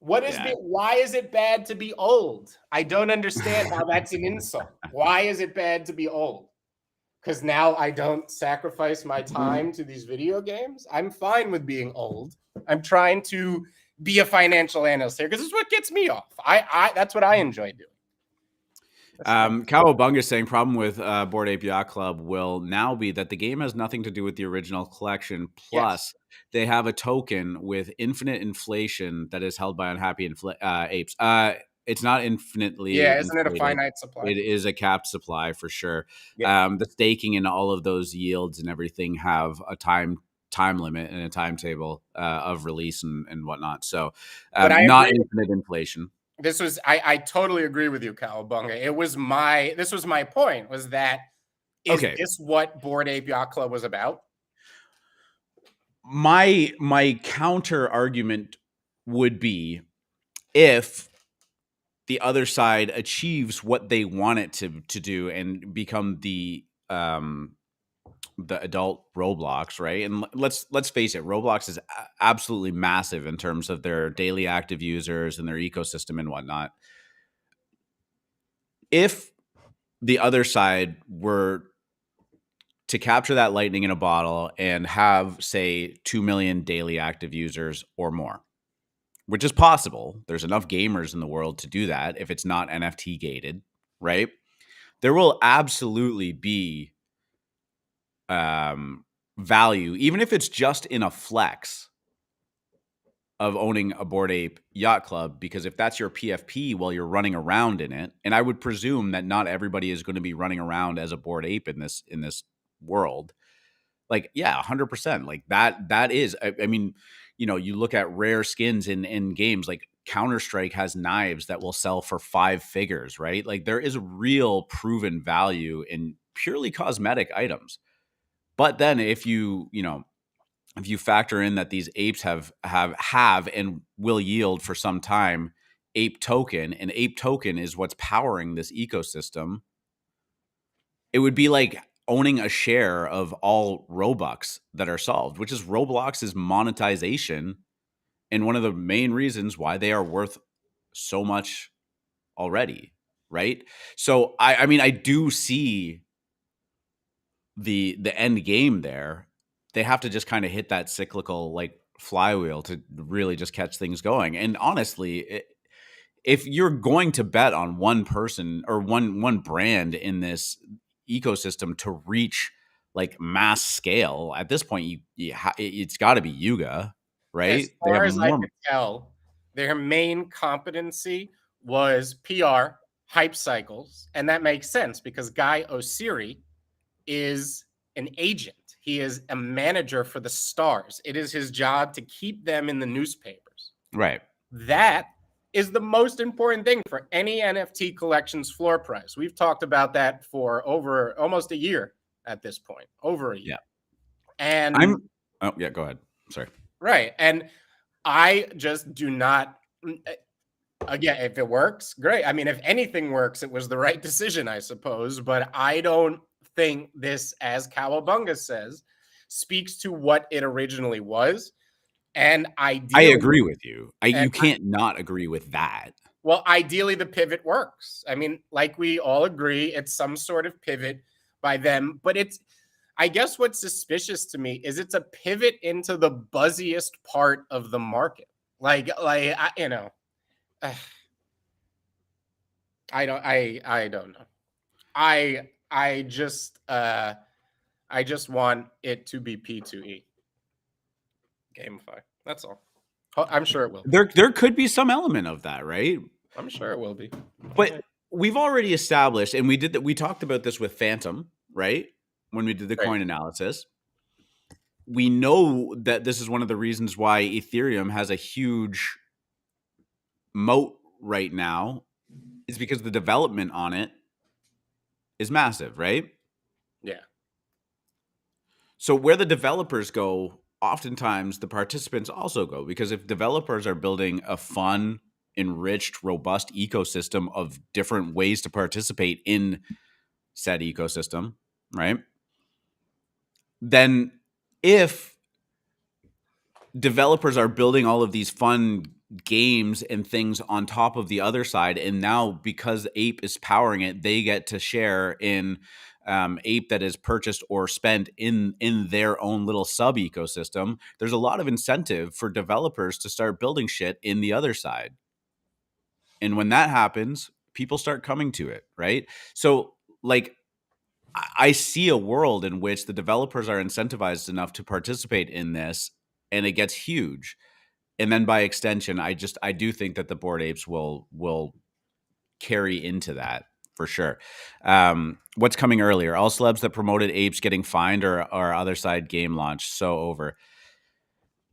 Why is it bad to be old? I don't understand how that's an insult. Why is it bad to be old? Because now I don't sacrifice my time to these video games? I'm fine with being old. I'm trying to be a financial analyst here because this is what gets me off. That's what I enjoy doing. Cowabunga saying problem with Bored Ape Yacht Club will now be that the game has nothing to do with the original collection. Plus, they have a token with infinite inflation that is held by unhappy apes. It's not infinitely. Yeah, isn't it a finite supply? It is a capped supply for sure. Yeah. The staking and all of those yields and everything have a time limit and a timetable of release and whatnot. So, not infinite inflation. I totally agree with you, Cowabunga. This was my point, was that this what Bored Ape Yacht Club was about? My counter argument would be, if the other side achieves what they want it to do and become the adult Roblox, right? And let's face it, Roblox is absolutely massive in terms of their daily active users and their ecosystem and whatnot. If the other side were to capture that lightning in a bottle and have, say, 2 million daily active users or more, which is possible, there's enough gamers in the world to do that if it's not NFT gated, right? There will absolutely be value, even if it's just in a flex, of owning a Bored Ape Yacht Club, because if that's your PFP while you're running around in it, and I would presume that not everybody is going to be running around as a Bored Ape in this world, like, yeah, 100%, like that is, I mean, you look at rare skins in games, like Counter-Strike has knives that will sell for 5 figures, right? Like there is real proven value in purely cosmetic items. But then if if you factor in that these apes have and will yield for some time ape token, and ape token is what's powering this ecosystem, it would be like owning a share of all Robux that are solved, which is Roblox's monetization and one of the main reasons why they are worth so much already, right? So I mean I do see the end game there. They have to just kind of hit that cyclical like flywheel to really just catch things going. And honestly, if you're going to bet on one person or one brand in this ecosystem to reach like mass scale, at this point it's got to be Yuga, right? As They have far as I more. could tell, their main competency was PR, hype cycles, and that makes sense because Guy Osiri is an agent. He is a manager for the stars. It is his job to keep them in the newspapers. Right. That is the most important thing for any NFT collection's floor price. We've talked about that for over almost a year at this point, over a year. Yeah. And oh yeah, go ahead. Sorry. right. And I just do not, again, if it works, great. I mean, if anything works, it was the right decision, I suppose. But I don't think this, as Cowabunga says, speaks to what it originally was. And I ideally, agree with you. You can't not agree with that. well, ideally, the pivot works. I mean, like we all agree, it's some sort of pivot by them. But it's, I guess what's suspicious to me is it's a pivot into the buzziest part of the market. You know, I don't know. I just want it to be P2E. Gamify. That's all. I'm sure it will be. There could be some element of that, right? I'm sure it will be. But we've already established, and we talked about this with Phantom, right? When we did the coin analysis. We know that this is one of the reasons why Ethereum has a huge moat right now, is because the development on it is massive, right? Yeah. So where the developers go, oftentimes the participants also go, because if developers are building a fun, enriched, robust ecosystem of different ways to participate in said ecosystem, right? Then if developers are building all of these fun games and things on top of the other side, and now because Ape is powering it, they get to share in Ape that is purchased or spent in their own little sub ecosystem, there's a lot of incentive for developers to start building shit in the other side. And when that happens, people start coming to it, right? So like I see a world in which the developers are incentivized enough to participate in this, and it gets huge. And then by extension, I do think that the Bored Apes will carry into that for sure. What's coming earlier? All celebs that promoted apes getting fined, or other side game launch. So over.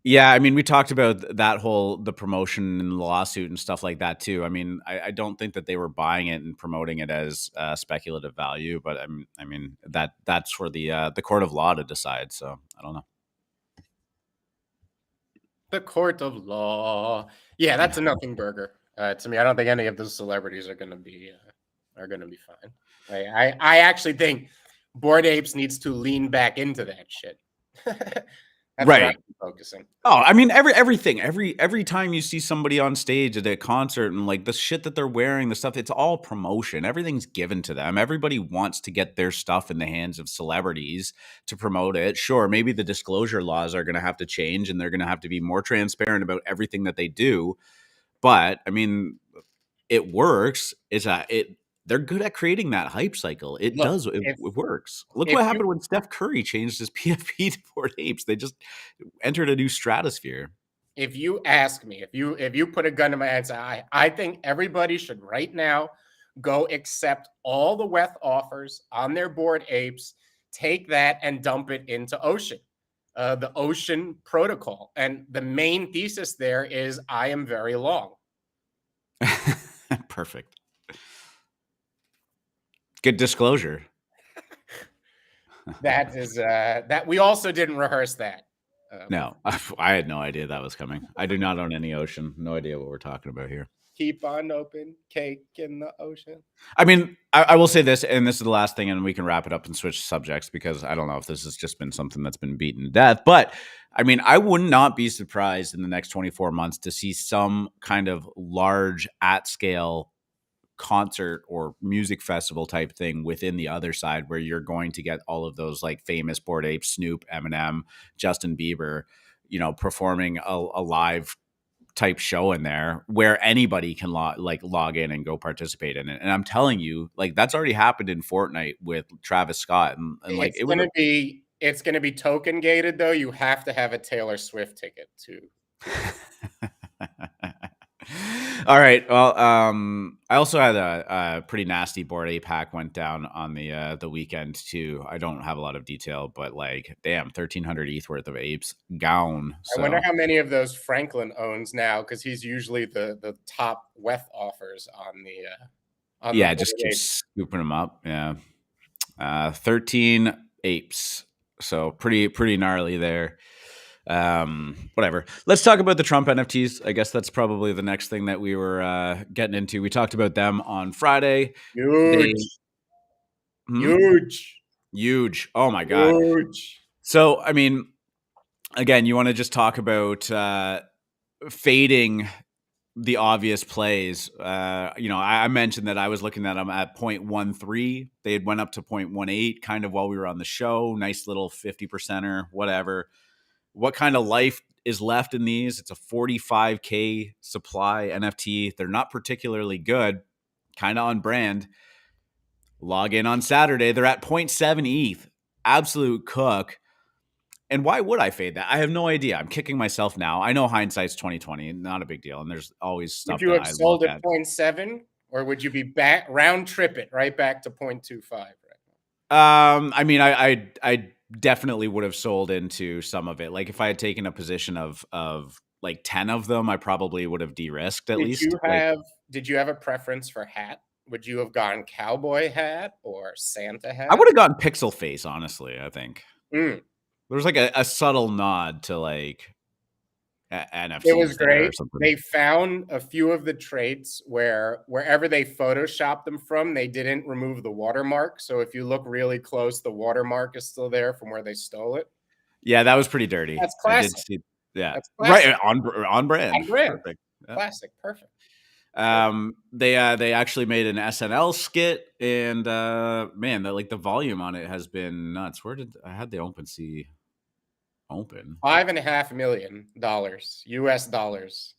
Yeah, I mean, we talked about the promotion and the lawsuit and stuff like that too. I mean, I don't think that they were buying it and promoting it as speculative value, but I mean that's for the court of law to decide. So I don't know. The court of law. Yeah, that's a nothing burger to me. I don't think any of those celebrities are going to be fine. I actually think Bored Apes needs to lean back into that shit. That's right. where I'm focusing. Oh, I mean, everything. Every time you see somebody on stage at a concert and like the shit that they're wearing, the stuff, it's all promotion. Everything's given to them. Everybody wants to get their stuff in the hands of celebrities to promote it. Sure, maybe the disclosure laws are going to have to change and they're going to have to be more transparent about everything that they do. But I mean, it works. They're good at creating that hype cycle. It works. Look what happened when Steph Curry changed his PFP to Bored Apes. They just entered a new stratosphere. If you ask me, if you put a gun to my head and say, I think everybody should right now go accept all the WETH offers on their Bored Apes, take that and dump it into Ocean, the Ocean protocol. And the main thesis there is I am very long. Perfect. Good disclosure. That is that we also didn't rehearse that. No, I had no idea that was coming. I do not own any ocean. No idea what we're talking about here. Keep on open, cake in the ocean. I mean, I will say this, and this is the last thing, and we can wrap it up and switch subjects because I don't know if this has just been something that's been beaten to death. But I mean, I would not be surprised in the next 24 months to see some kind of large at scale concert or music festival type thing within the other side where you're going to get all of those like famous Bored Ape, Snoop, Eminem, Justin Bieber, performing a live type show in there where anybody can log in and go participate in it. And I'm telling you, like that's already happened in Fortnite with Travis Scott, and like it's gonna be token gated though. You have to have a Taylor Swift ticket too. All right. Well, I also had a pretty nasty Bored Ape hack went down on the weekend too. I don't have a lot of detail, but like, damn, 1,300 ETH worth of apes gone. So. I wonder how many of those Franklin owns now, because he's usually the top WETH offers on the. Yeah, just keep scooping them up. Yeah, 13 apes. So pretty gnarly there. Whatever. Let's talk about the Trump NFTs. I guess that's probably the next thing that we were getting into. We talked about them on Friday. Huge. Oh my God. Huge. So, I mean, again, you want to just talk about fading the obvious plays. I mentioned that I was looking at them at 0.13. They had went up to 0.18 kind of while we were on the show. Nice little 50%er, whatever. What kind of life is left in these? It's a 45K supply NFT. They're not particularly good, kind of on brand. Log in on Saturday. They're at 0.7 ETH. Absolute cook. And why would I fade that? I have no idea. I'm kicking myself now. I know hindsight's 2020, not a big deal. And there's always stuff. Would you have sold at 0.7, or would you be back round trip it right back to 0.25? Right. I mean, I definitely would have sold into some of it. Like if I had taken a position of like 10 of them, I probably would have de-risked at least. Did you have a preference for hat? Would you have gone cowboy hat or Santa hat? I would have gone pixel face, honestly, I think. There was like a subtle nod to like NFTs. It was great. They found a few of the traits where wherever they photoshopped them from, they didn't remove the watermark. So if you look really close, the watermark is still there from where they stole it. Yeah, that was pretty dirty. That's classic. That's classic. Right, on brand. On brand. Perfect. Yeah. Classic. Perfect. They actually made an SNL skit, and man, the volume on it has been nuts. Where did I had the OpenSea open? $5.5 million US dollars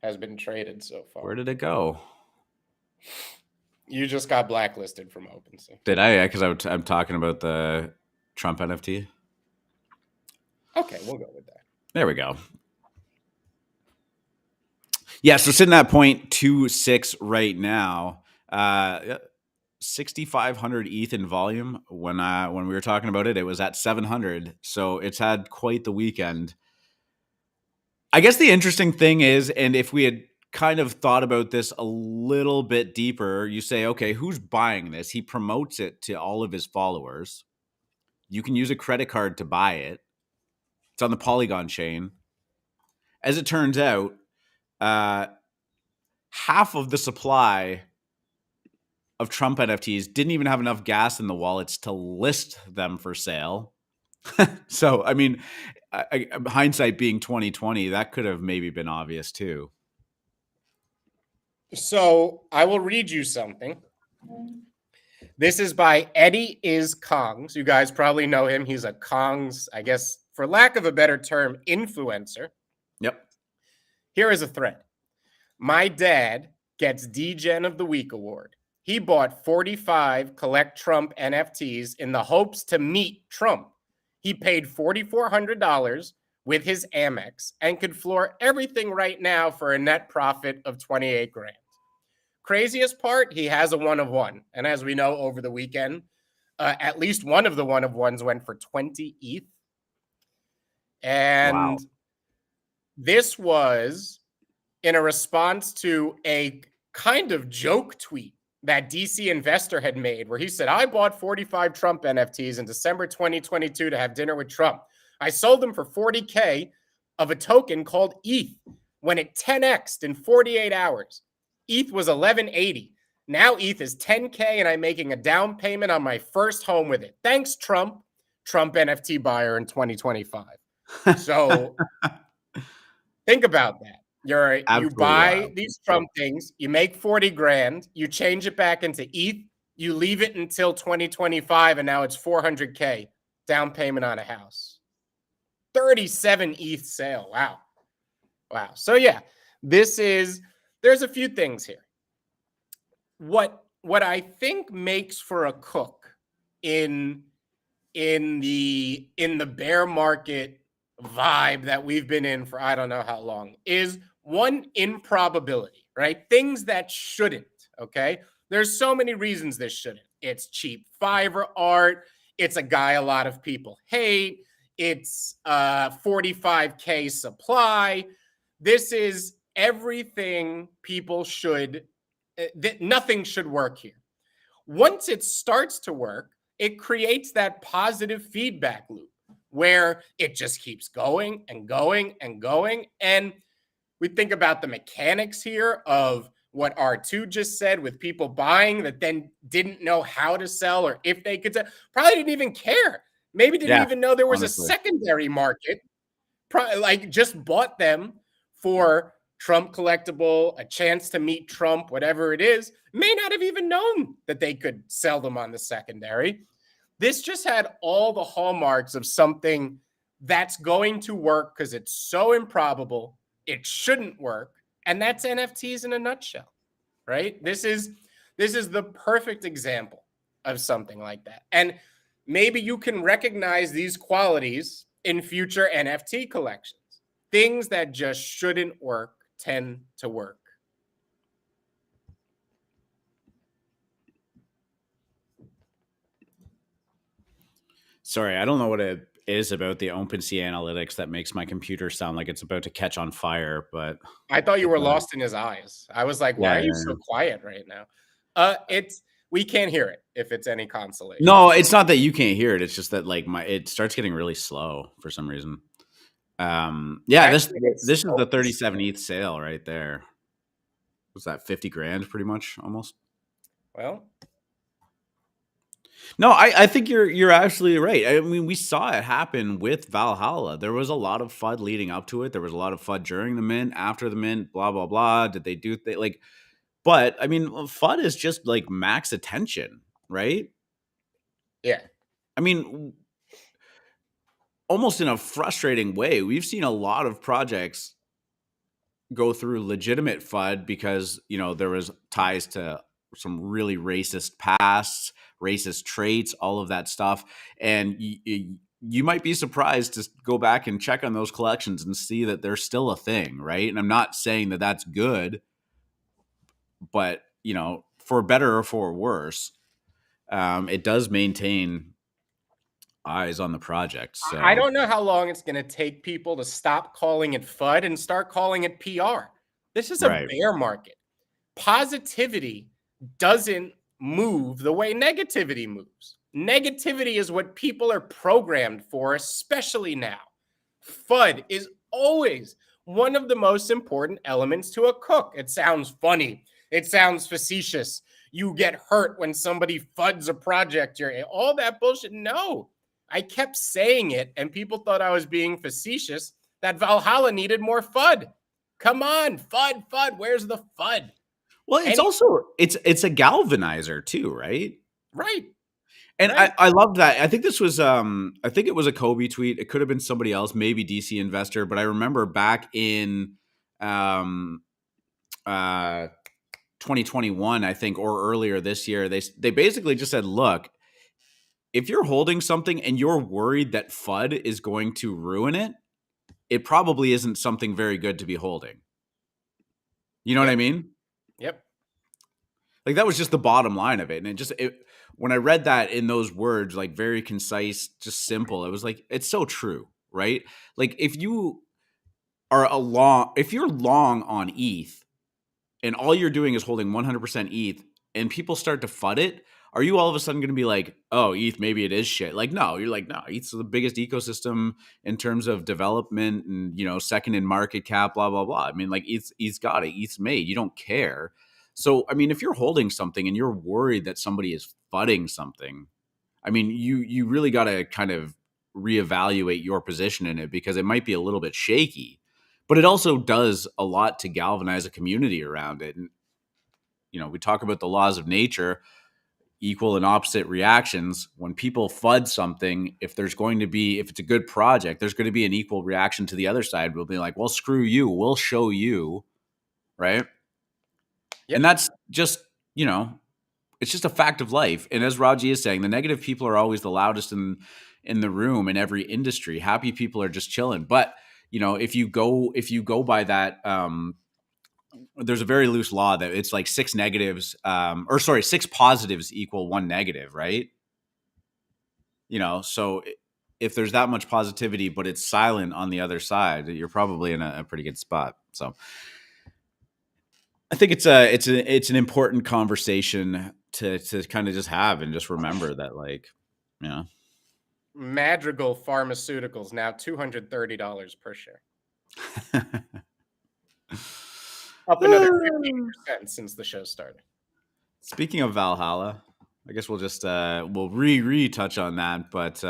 has been traded so far. Where did it go? You just got blacklisted from OpenSea. Did I? Because I'm talking about the Trump NFT. Okay, we'll go with that. There we go. Yeah, so sitting at 0.26 right now. 6,500 ETH in volume. When we were talking about it, it was at 700. So it's had quite the weekend. I guess the interesting thing is, and if we had kind of thought about this a little bit deeper, you say, okay, who's buying this? He promotes it to all of his followers. You can use a credit card to buy it. It's on the Polygon chain. As it turns out, half of the supply of Trump NFTs didn't even have enough gas in the wallets to list them for sale. So, I mean, hindsight being 2020, that could have maybe been obvious too. So I will read you something. This is by Eddie Is Kongs. You guys probably know him. He's a Kongs, I guess, for lack of a better term, influencer. Yep. Here is a thread. My dad gets DGen of the Week award. He bought 45 Collect Trump NFTs in the hopes to meet Trump. He paid $4,400 with his Amex and could floor everything right now for a net profit of 28 grand. Craziest part, he has a one of one. And as we know, over the weekend, at least one of the one of ones went for 20 ETH. And This was in a response to a kind of joke tweet that DC Investor had made, where he said, I bought 45 Trump NFTs in December 2022 to have dinner with Trump. I sold them for 40K of a token called ETH when it 10x'd in 48 hours. ETH was 1180. Now ETH is 10K and I'm making a down payment on my first home with it. Thanks, Trump. Trump NFT buyer in 2025. So think about that. You buy wild. these Trump things, you make 40 grand, you change it back into ETH, you leave it until 2025, and now it's 400K down payment on a house. 37 ETH sale. Wow. Wow. So yeah, there's a few things here. What I think makes for a cook in the bear market vibe that we've been in for I don't know how long is one, improbability, right? Things that shouldn't, okay? There's so many reasons this shouldn't. It's cheap Fiverr art. It's a guy a lot of people hate. It's 45K supply. This is everything people should, nothing should work here. Once it starts to work, it creates that positive feedback loop where it just keeps going and going and going. And we think about the mechanics here of what R2 just said with people buying that then didn't know how to sell or if they could sell, probably didn't even care. Maybe didn't even know there was honestly a secondary market, like just bought them for Trump collectible, a chance to meet Trump, whatever it is, may not have even known that they could sell them on the secondary. This just had all the hallmarks of something that's going to work because it's so improbable. It shouldn't work. And that's NFTs in a nutshell, right? This is the perfect example of something like that. And maybe you can recognize these qualities in future NFT collections. Things that just shouldn't work tend to work. Sorry, I don't know what it is about the OpenSea analytics that makes my computer sound like it's about to catch on fire, but I thought you were lost in his eyes. I was like, why are you so quiet right now? We can't hear it if it's any consolation. No, it's not that you can't hear it. It's just that like it starts getting really slow for some reason. Yeah, this is the 37 ETH sale right there. Was that 50 grand pretty much almost? Well, no, I think you're absolutely right. I mean, we saw it happen with Valhalla. There was a lot of FUD leading up to it. There was a lot of FUD during the mint, after the mint, blah, blah, blah. Did they do like, but I mean, FUD is just like max attention, right? Yeah. I mean, almost in a frustrating way, we've seen a lot of projects go through legitimate FUD because, you know, there was ties to some really racist pasts, racist traits, all of that stuff. And you might be surprised to go back and check on those collections and see that they're still a thing, right? And I'm not saying that that's good, but, you know, for better or for worse, it does maintain eyes on the project. So I don't know how long it's going to take people to stop calling it FUD and start calling it PR. This is a bear market. Positivity doesn't move the way negativity moves. Negativity is what people are programmed for, especially now. FUD is always one of the most important elements to a cook. It sounds funny. It sounds facetious. You get hurt when somebody FUDs a project. All that bullshit. No. I kept saying it, and people thought I was being facetious, that Valhalla needed more FUD. Come on, FUD. Where's the FUD? Well, it's also it's a galvanizer too, right? Right. And right. I love that. I think this was I think it was a Kobe tweet. It could have been somebody else, maybe DC Investor, but I remember back in 2021, I think, or earlier this year, they basically just said, look, if you're holding something and you're worried that FUD is going to ruin it, it probably isn't something very good to be holding. You know what I mean? Yep. Like that was just the bottom line of it. And when I read that in those words, like very concise, just simple, it was like, it's so true, right? Like if you if you're long on ETH and all you're doing is holding 100% ETH and people start to FUD it, are you all of a sudden going to be like, oh, ETH, maybe it is shit? Like, no, you're like, no, ETH's the biggest ecosystem in terms of development and, second in market cap, blah, blah, blah. I mean, like ETH's got it, ETH's made, you don't care. So, I mean, if you're holding something and you're worried that somebody is FUDing something, I mean, you really got to kind of reevaluate your position in it because it might be a little bit shaky, but it also does a lot to galvanize a community around it. And, we talk about the laws of nature, equal and opposite reactions. When people FUD something, if it's a good project, there's going to be an equal reaction to the other side. We'll be like, well, screw you. We'll show you. Right. Yep. And that's just, it's just a fact of life. And as Raji is saying, the negative people are always the loudest in the room in every industry. Happy people are just chilling. But, if you go by that, there's a very loose law that it's like 6 positives equal 1 negative, right? So if there's that much positivity, but it's silent on the other side, you're probably in a pretty good spot. So I think it's an important conversation to kind of just have and just remember that, like, Madrigal Pharmaceuticals now $230 per share. Up another 15% since the show started. Speaking of Valhalla, I guess we'll just we'll re-touch on that, but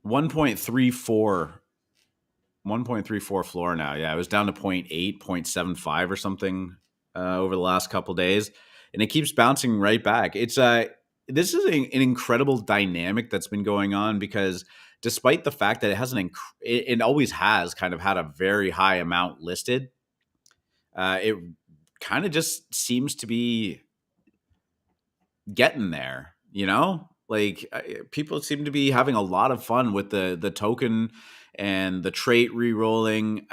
1.34 floor now. Yeah, it was down to 0.8, 0.75 or something over the last couple of days, and it keeps bouncing right back. It's this is an incredible dynamic that's been going on because despite the fact that it hasn't, it always has kind of had a very high amount listed. It kind of just seems to be getting there, like people seem to be having a lot of fun with the token and the trait re-rolling.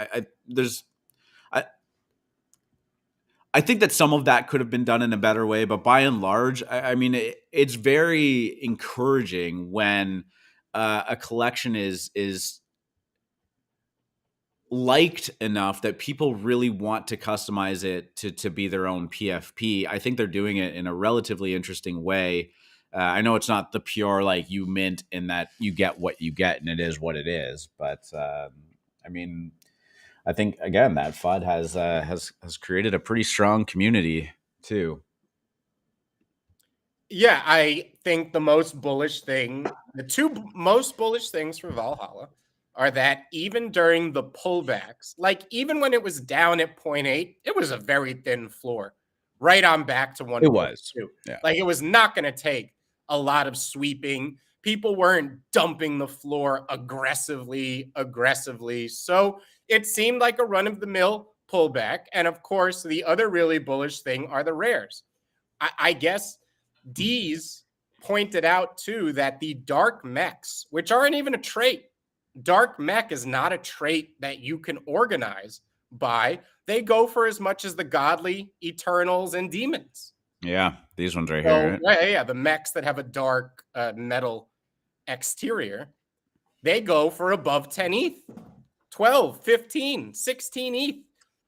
I think that some of that could have been done in a better way, but by and large, I mean, it's very encouraging when a collection is liked enough that people really want to customize it to be their own PFP. I think they're doing it in a relatively interesting way. I know it's not the pure, like, you mint in that you get what you get and it is what it is. But I mean, I think, again, that FUD has created a pretty strong community too. Yeah, I think the two most bullish things for Valhalla are that even during the pullbacks, like even when it was down at 0.8, it was a very thin floor, right on back to 1.2. It was. Yeah. Like, it was not going to take a lot of sweeping. People weren't dumping the floor aggressively. So it seemed like a run-of-the-mill pullback. And of course, the other really bullish thing are the rares. I guess D's pointed out too that the dark mechs, which aren't even a trait, dark mech is not a trait that you can organize by. They go for as much as the godly, eternals, and demons. Yeah, these ones right here. Right? Yeah, the mechs that have a dark metal exterior, they go for above 10 ETH, 12, 15, 16 ETH.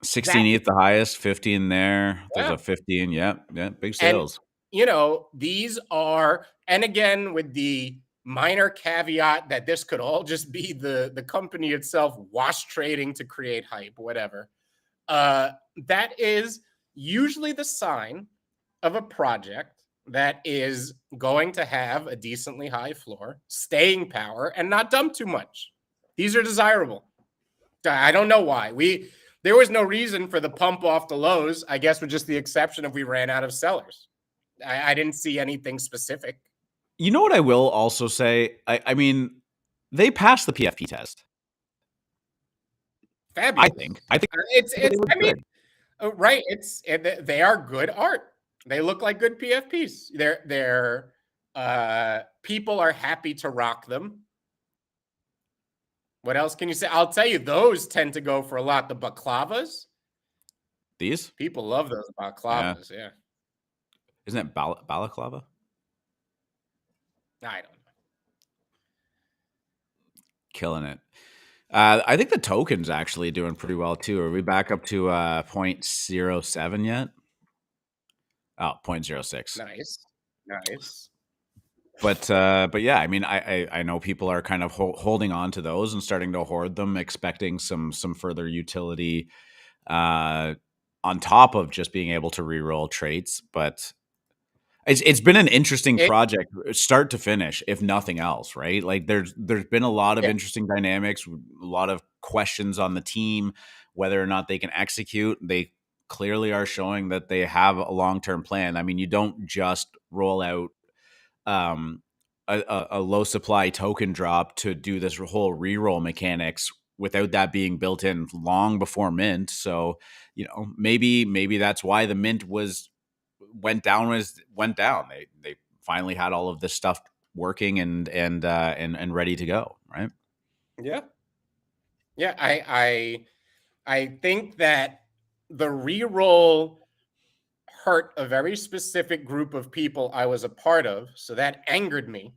16 ETH the highest, 15 there. There's a 15. Yeah, big sales. And, these are, and again, with the minor caveat that this could all just be the company itself wash trading to create hype, whatever. That is usually the sign of a project that is going to have a decently high floor, staying power, and not dump too much. These are desirable. I don't know why. There was no reason for the pump off the lows, I guess, with just the exception of we ran out of sellers. I didn't see anything specific. You know what I will also say? I mean, they passed the PFP test. Fabulous. I think right. They are good art. They look like good PFPs. They're people are happy to rock them. What else can you say? I'll tell you, those tend to go for a lot. The baklavas. These people love those baklavas. Yeah. Isn't it balaclava? I don't know. Killing it. I think the token's actually doing pretty well too. Are we back up to 0.07 yet? Oh, 0.06. Nice, nice. But yeah, I mean, I know people are kind of holding on to those and starting to hoard them, expecting some further utility on top of just being able to reroll traits. But it's been an interesting It project, start to finish, if nothing else, right? Like there's been a lot of yeah. interesting dynamics, a lot of questions on the team, whether or not they can execute. They clearly are showing that they have a long-term plan. I mean, you don't just roll out um, a low supply token drop to do this whole reroll mechanics without that being built in long before mint. So, maybe that's why the mint went down. They finally had all of this stuff working and ready to go. Right. Yeah. Yeah. I think that the reroll hurt a very specific group of people I was a part of. So that angered me.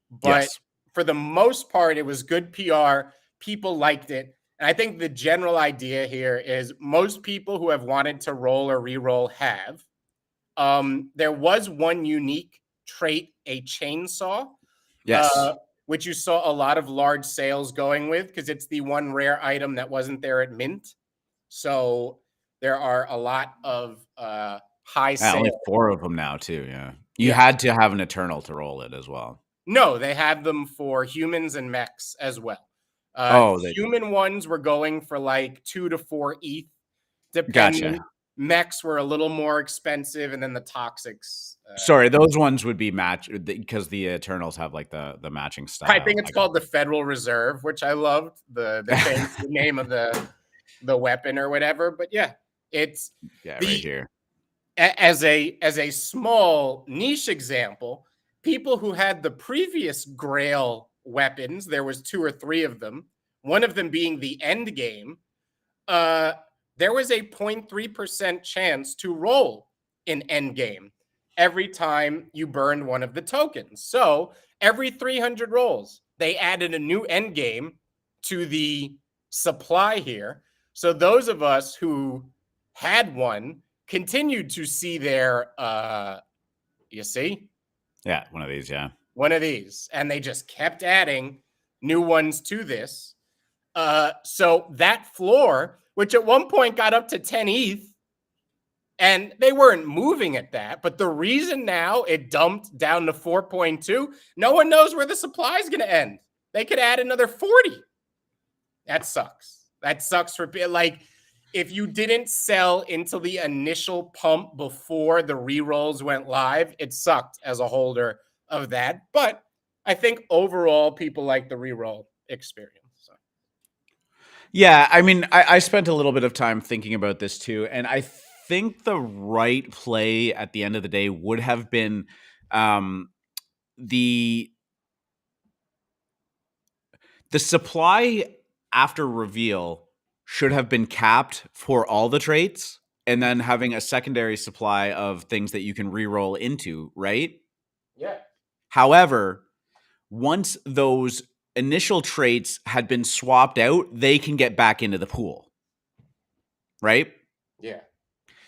But Yes. for the most part, it was good PR. People liked it. And I think the general idea here is most people who have wanted to roll or re-roll have. There was one unique trait, a chainsaw, Yes. uh, which you saw a lot of large sales going with because it's the one rare item that wasn't there at Mint. So there are a lot of high Yeah, only sales. 4 of them now too. Yeah. You Yeah. had to have an Eternal to roll it as well. No, they have them for humans and mechs as well. Oh, they Human ones were going for like 2 to 4 ETH, gotcha. depending. Mechs were a little more expensive, and then the toxics. Sorry, those ones would be match because the Eternals have like the matching I think style. it's called the Federal Reserve, which I loved the fancy name of the weapon or whatever. But yeah, it's Yeah, right the here. as a small niche example, people who had the previous Grail weapons, there was 2 or 3 of them, one of them being the end game, uh, there was a 0.3% chance to roll in end game every time you burned one of the tokens. So every 300 rolls, they added a new end game to the supply here. So those of us who had one continued to see their you see Yeah, one of these, yeah. one of these, and they just kept adding new ones to this. So that floor, which at one point got up to 10 ETH, and they weren't moving at that, but the reason now it dumped down to 4.2, no one knows where the supply is going to end. They could add another 40. That sucks. That sucks for like if you didn't sell into the initial pump before the rerolls went live, it sucked as a holder of that. But I think overall people like the reroll experience. So. Yeah, I mean, I spent a little bit of time thinking about this too, and I think the right play at the end of the day would have been um, the supply after reveal should have been capped for all the traits, and then having a secondary supply of things that you can re-roll into, right? Yeah. However, once those initial traits had been swapped out, they can get back into the pool, right? Yeah.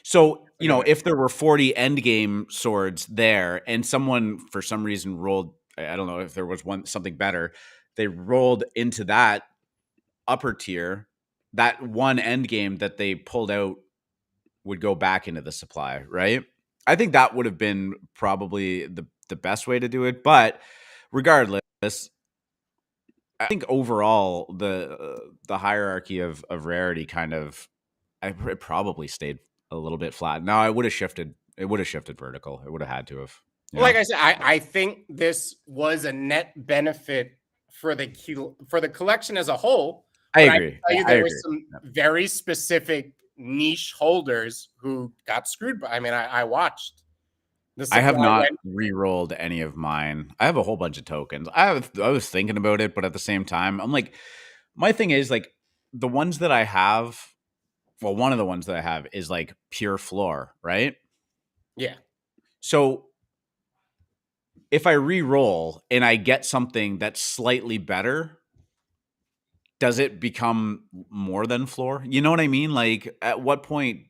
So, That's a good way. if there were 40 endgame swords there and someone for some reason rolled, I don't know if there was something better, they rolled into that upper tier, that one endgame that they pulled out would go back into the supply, right? I think that would have been probably the best way to do it. But regardless, I think overall the hierarchy of rarity kind of it probably stayed a little bit flat. Now I would have shifted. It would have shifted vertical. It would have had to have. Like I said, I think this was a net benefit for the collection as a whole. I But I can agree. tell Yeah, you I there were agree. some Yep. very specific niche holders who got screwed by. I mean, I watched the I have supply not went. re-rolled any of mine. I have a whole bunch of tokens. I was thinking about it, but at the same time, I'm like, my thing is like the ones that I have. Well, one of the ones that I have is like pure floor, right? Yeah. So if I re-roll and I get something that's slightly better, does it become more than floor? You know what I mean? Like, at what point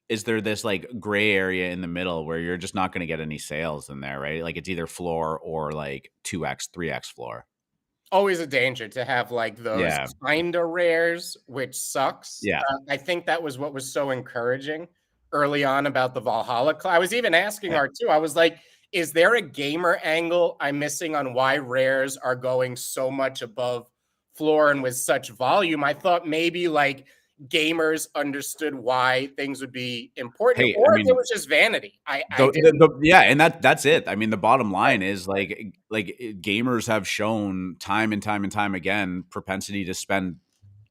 is there this like gray area in the middle where you're just not going to get any sales in there, right? Like, it's either floor or like 2x, 3x floor. Always a danger to have like those Yeah. kinda rares, which sucks. Yeah. I think that was what was so encouraging early on about the Valhalla. I was even asking Yeah. R2, I was like, is there a gamer angle I'm missing on why rares are going so much above floor and with such volume? I thought maybe like gamers understood why things would be important, Hey, I or if it mean, was just vanity. I didn't. yeah, and that's it. I mean, the bottom line is like gamers have shown time and time and time again propensity to spend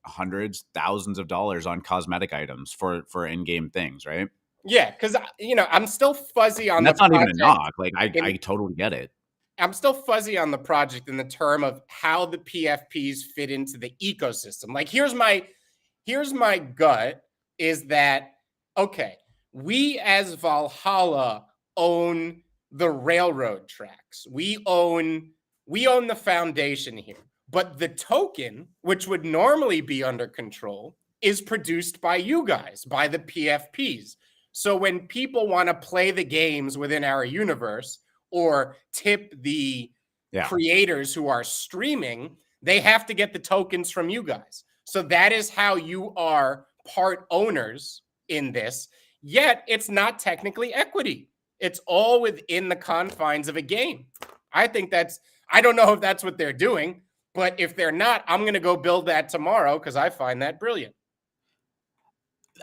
hundreds, thousands of dollars on cosmetic items for in-game things, right? Yeah, because I'm still fuzzy And on the that's not even a project. knock. Like, I totally get it. I'm still fuzzy on the project in the term of how the PFPs fit into the ecosystem. Like, here's my gut is that okay, we as Valhalla own the railroad tracks. We own the foundation here. But the token, which would normally be under control, is produced by you guys, by the PFPs. So when people want to play the games within our universe or tip the Yeah. creators who are streaming, they have to get the tokens from you guys. So that is how you are part owners in this. Yet it's not technically equity. It's all within the confines of a game. I don't know if that's what they're doing, but if they're not, I'm going to go build that tomorrow because I find that brilliant.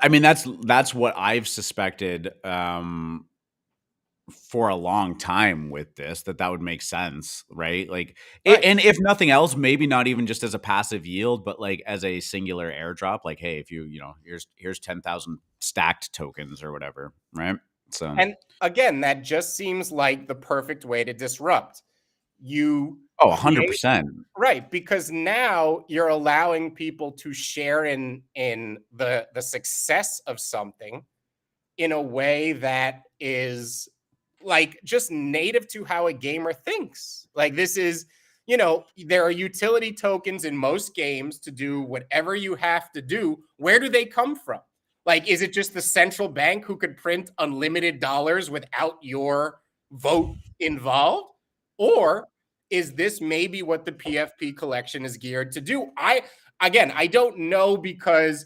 I mean, that's what I've suspected for a long time with this, that would make sense, right? Like, Right. and if nothing else, maybe not even just as a passive yield, but like as a singular airdrop. Like, hey, if here's 10,000 stacked tokens or whatever, right? So, And again, that just seems like the perfect way to disrupt. You oh, create 100%. right, because now you're allowing people to share in the success of something in a way that is like just native to how a gamer thinks. Like this is, there are utility tokens in most games to do whatever you have to do. Where do they come from? Like, is it just the central bank who could print unlimited dollars without your vote involved? Or is this maybe what the PFP collection is geared to do? I don't know because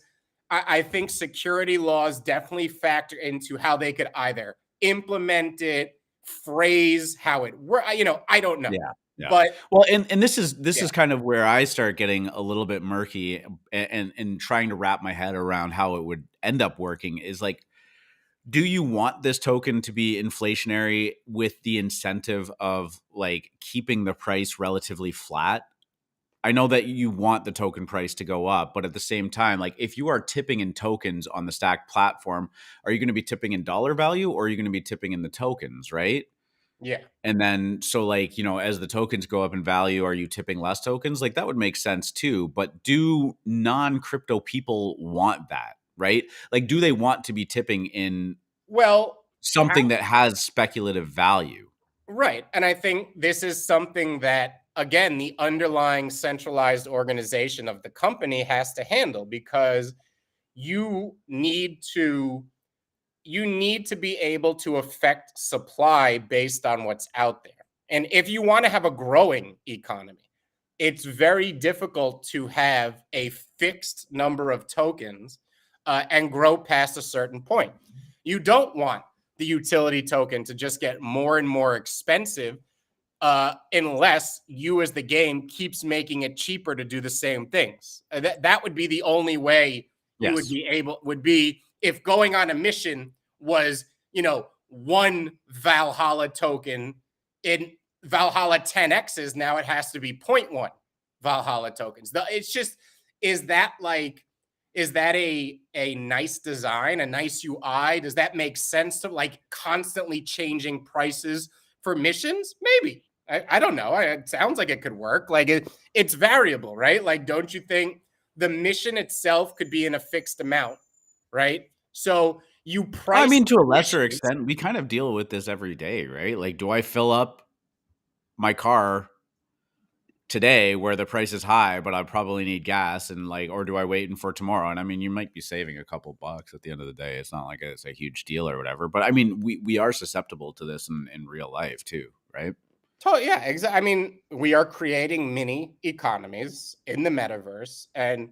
I think security laws definitely factor into how they could either implement it, phrase how it works. I don't know. Yeah. Yeah. But Well, and this is yeah, kind of where I start getting a little bit murky and trying to wrap my head around how it would end up working is like, do you want this token to be inflationary with the incentive of like keeping the price relatively flat? I know that you want the token price to go up, but at the same time, like if you are tipping in tokens on the Stack platform, are you going to be tipping in dollar value or are you going to be tipping in the tokens, right? yeah. And then, so like, as the tokens go up in value, are you tipping less tokens? Like that would make sense too. But do non-crypto people want that, right? Like, do they want to be tipping in Well, something that has speculative value? right. And I think this is something that, again, the underlying centralized organization of the company has to handle because you need to be able to affect supply based on what's out there. And if you want to have a growing economy, it's very difficult to have a fixed number of tokens and grow past a certain point. You don't want the utility token to just get more and more expensive unless you as the game keeps making it cheaper to do the same things. That would be the only way you would Yes. be able, would be if going on a mission was, one Valhalla token in Valhalla 10Xs. Now it has to be zero point 0.1 Valhalla tokens. It's just, is that a nice design, a nice UI? Does that make sense to like constantly changing prices for missions? Maybe. I don't know. It sounds like it could work. Like it's variable, right? Like, don't you think the mission itself could be in a fixed amount, right? So you I price mean, to a lesser missions. extent, we kind of deal with this every day, right? Like, do I fill up my car today where the price is high, but I probably need gas, and like, or do I wait for tomorrow? And I mean, you might be saving a couple bucks at the end of the day. It's not like it's a huge deal or whatever, but I mean, we are susceptible to this in real life too, right? Yeah, exactly. I mean, we are creating mini economies in the metaverse. And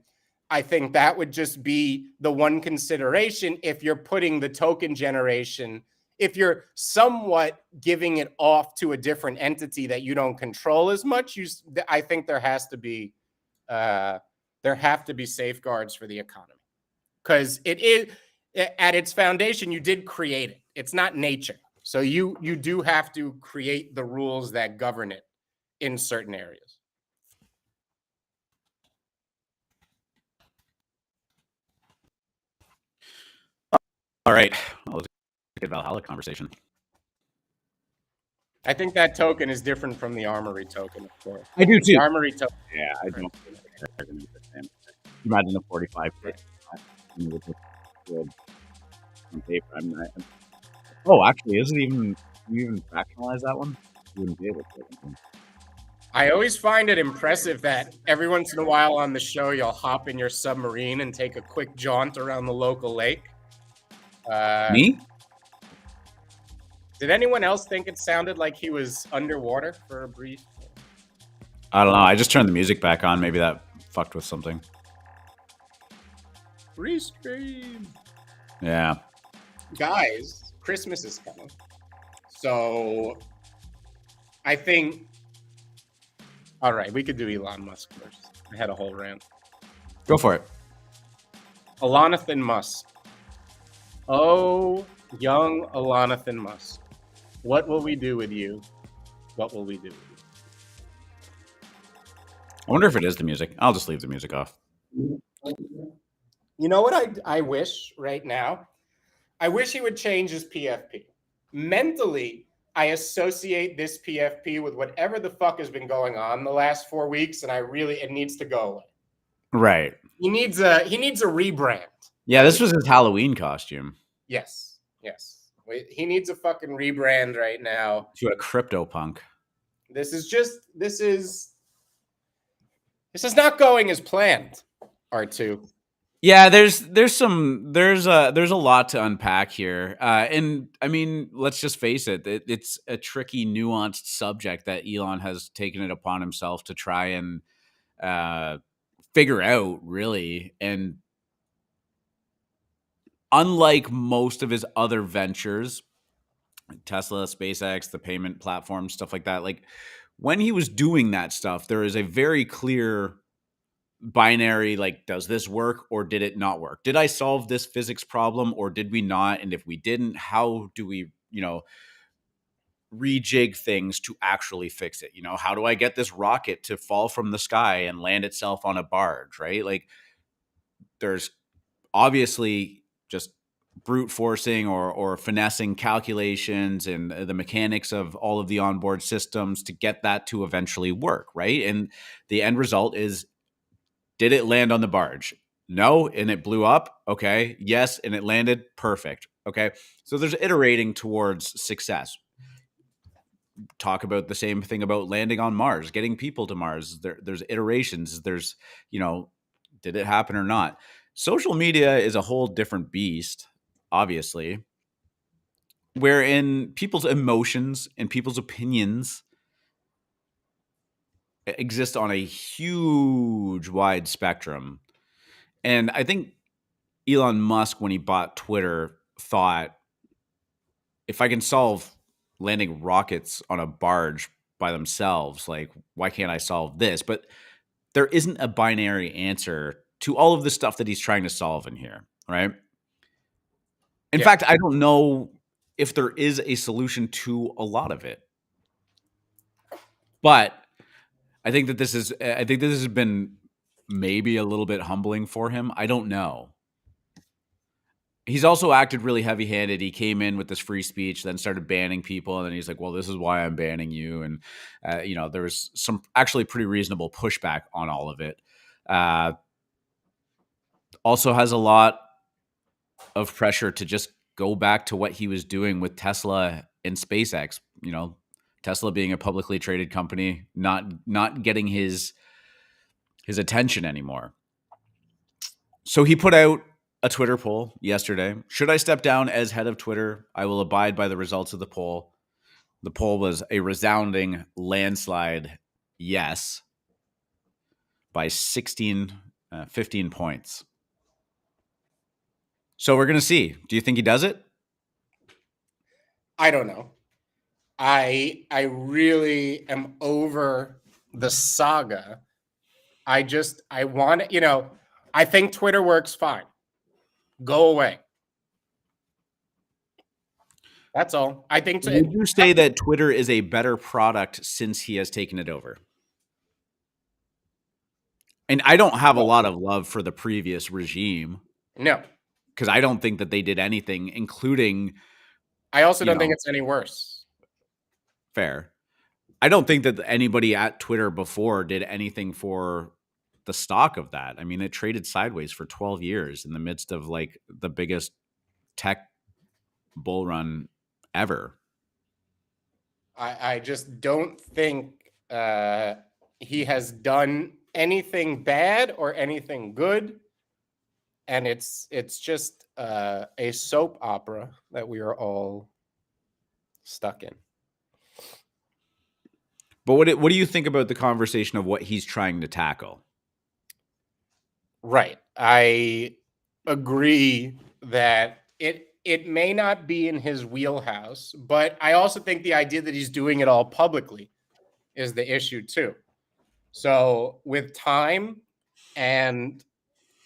I think that would just be the one consideration if you're putting the token generation, if you're somewhat giving it off to a different entity that you don't control as much. I think there have to be safeguards for the economy, because it is, at its foundation, you did create it. It's not nature. So you do have to create the rules that govern it in certain areas. All right. Well, let's get Valhalla conversation. I think that token is different from the Armory token, of course. I do too. The Armory token. Yeah, I don't. Imagine the 45. Oh, actually, is it even? Can you even fractionalize that one? You wouldn't be able to. I always find it impressive that every once in a while on the show, you'll hop in your submarine and take a quick jaunt around the local lake. Me? Did anyone else think it sounded like he was underwater for a brief? I don't know. I just turned the music back on. Maybe that fucked with something. Restream. Yeah. Guys, Christmas is coming. So I think, all right, we could do Elon Musk first. I had a whole rant. Go for it. Elonathan Musk. Oh, young Elonathan Musk. What will we do with you? What will we do with you? I wonder if it is the music. I'll just leave the music off. You know what I wish right now? I wish he would change his PFP. Mentally, I associate this PFP with whatever the fuck has been going on the last 4 weeks, and it needs to go away. Right. He needs a rebrand. Yeah, this was his Halloween costume. Yes. He needs a fucking rebrand right now. To a crypto punk. This is not going as planned, R2. Yeah, there's a lot to unpack here, and I mean, let's just face it, it's a tricky, nuanced subject that Elon has taken it upon himself to try and figure out, really. And unlike most of his other ventures, Tesla, SpaceX, the payment platform, stuff like that, like when he was doing that stuff, there is a very clear binary, like, does this work or did it not work? Did I solve this physics problem or did we not? And if we didn't, how do we, rejig things to actually fix it? How do I get this rocket to fall from the sky and land itself on a barge, right? Like, there's obviously just brute forcing or finessing calculations and the mechanics of all of the onboard systems to get that to eventually work, right? And the end result is, did it land on the barge? No, and it blew up. Okay. Yes, and it landed. Perfect. Okay. So there's iterating towards success. Talk about the same thing about landing on Mars, getting people to Mars. There's iterations. There's, did it happen or not? Social media is a whole different beast, obviously, wherein people's emotions and people's opinions exist on a huge, wide spectrum. And I think Elon Musk, when he bought Twitter, thought, if I can solve landing rockets on a barge by themselves, like, why can't I solve this? But there isn't a binary answer to all of the stuff that he's trying to solve in here, right? In fact, I don't know if there is a solution to a lot of it. But I think that this has been maybe a little bit humbling for him. I don't know. He's also acted really heavy-handed. He came in with this free speech, then started banning people, and then he's like, well, this is why I'm banning you. And, there was some actually pretty reasonable pushback on all of it. Also has a lot of pressure to just go back to what he was doing with Tesla and SpaceX, Tesla being a publicly traded company, not getting his attention anymore. So he put out a Twitter poll yesterday. Should I step down as head of Twitter? I will abide by the results of the poll. The poll was a resounding landslide yes by 15 points. So we're going to see. Do you think he does it? I don't know. I really am over the saga. I want to, I think Twitter works fine. Go away. That's all. I think. Would you say that Twitter is a better product since he has taken it over? And I don't have a lot of love for the previous regime. No. Because I don't think that they did anything, including... I also don't think it's any worse. Fair. I don't think that anybody at Twitter before did anything for the stock of that. I mean, it traded sideways for 12 years in the midst of like the biggest tech bull run ever. I just don't think he has done anything bad or anything good. And it's just a soap opera that we are all stuck in. But what do you think about the conversation of what he's trying to tackle? Right. I agree that it may not be in his wheelhouse, but I also think the idea that he's doing it all publicly is the issue too. So with time and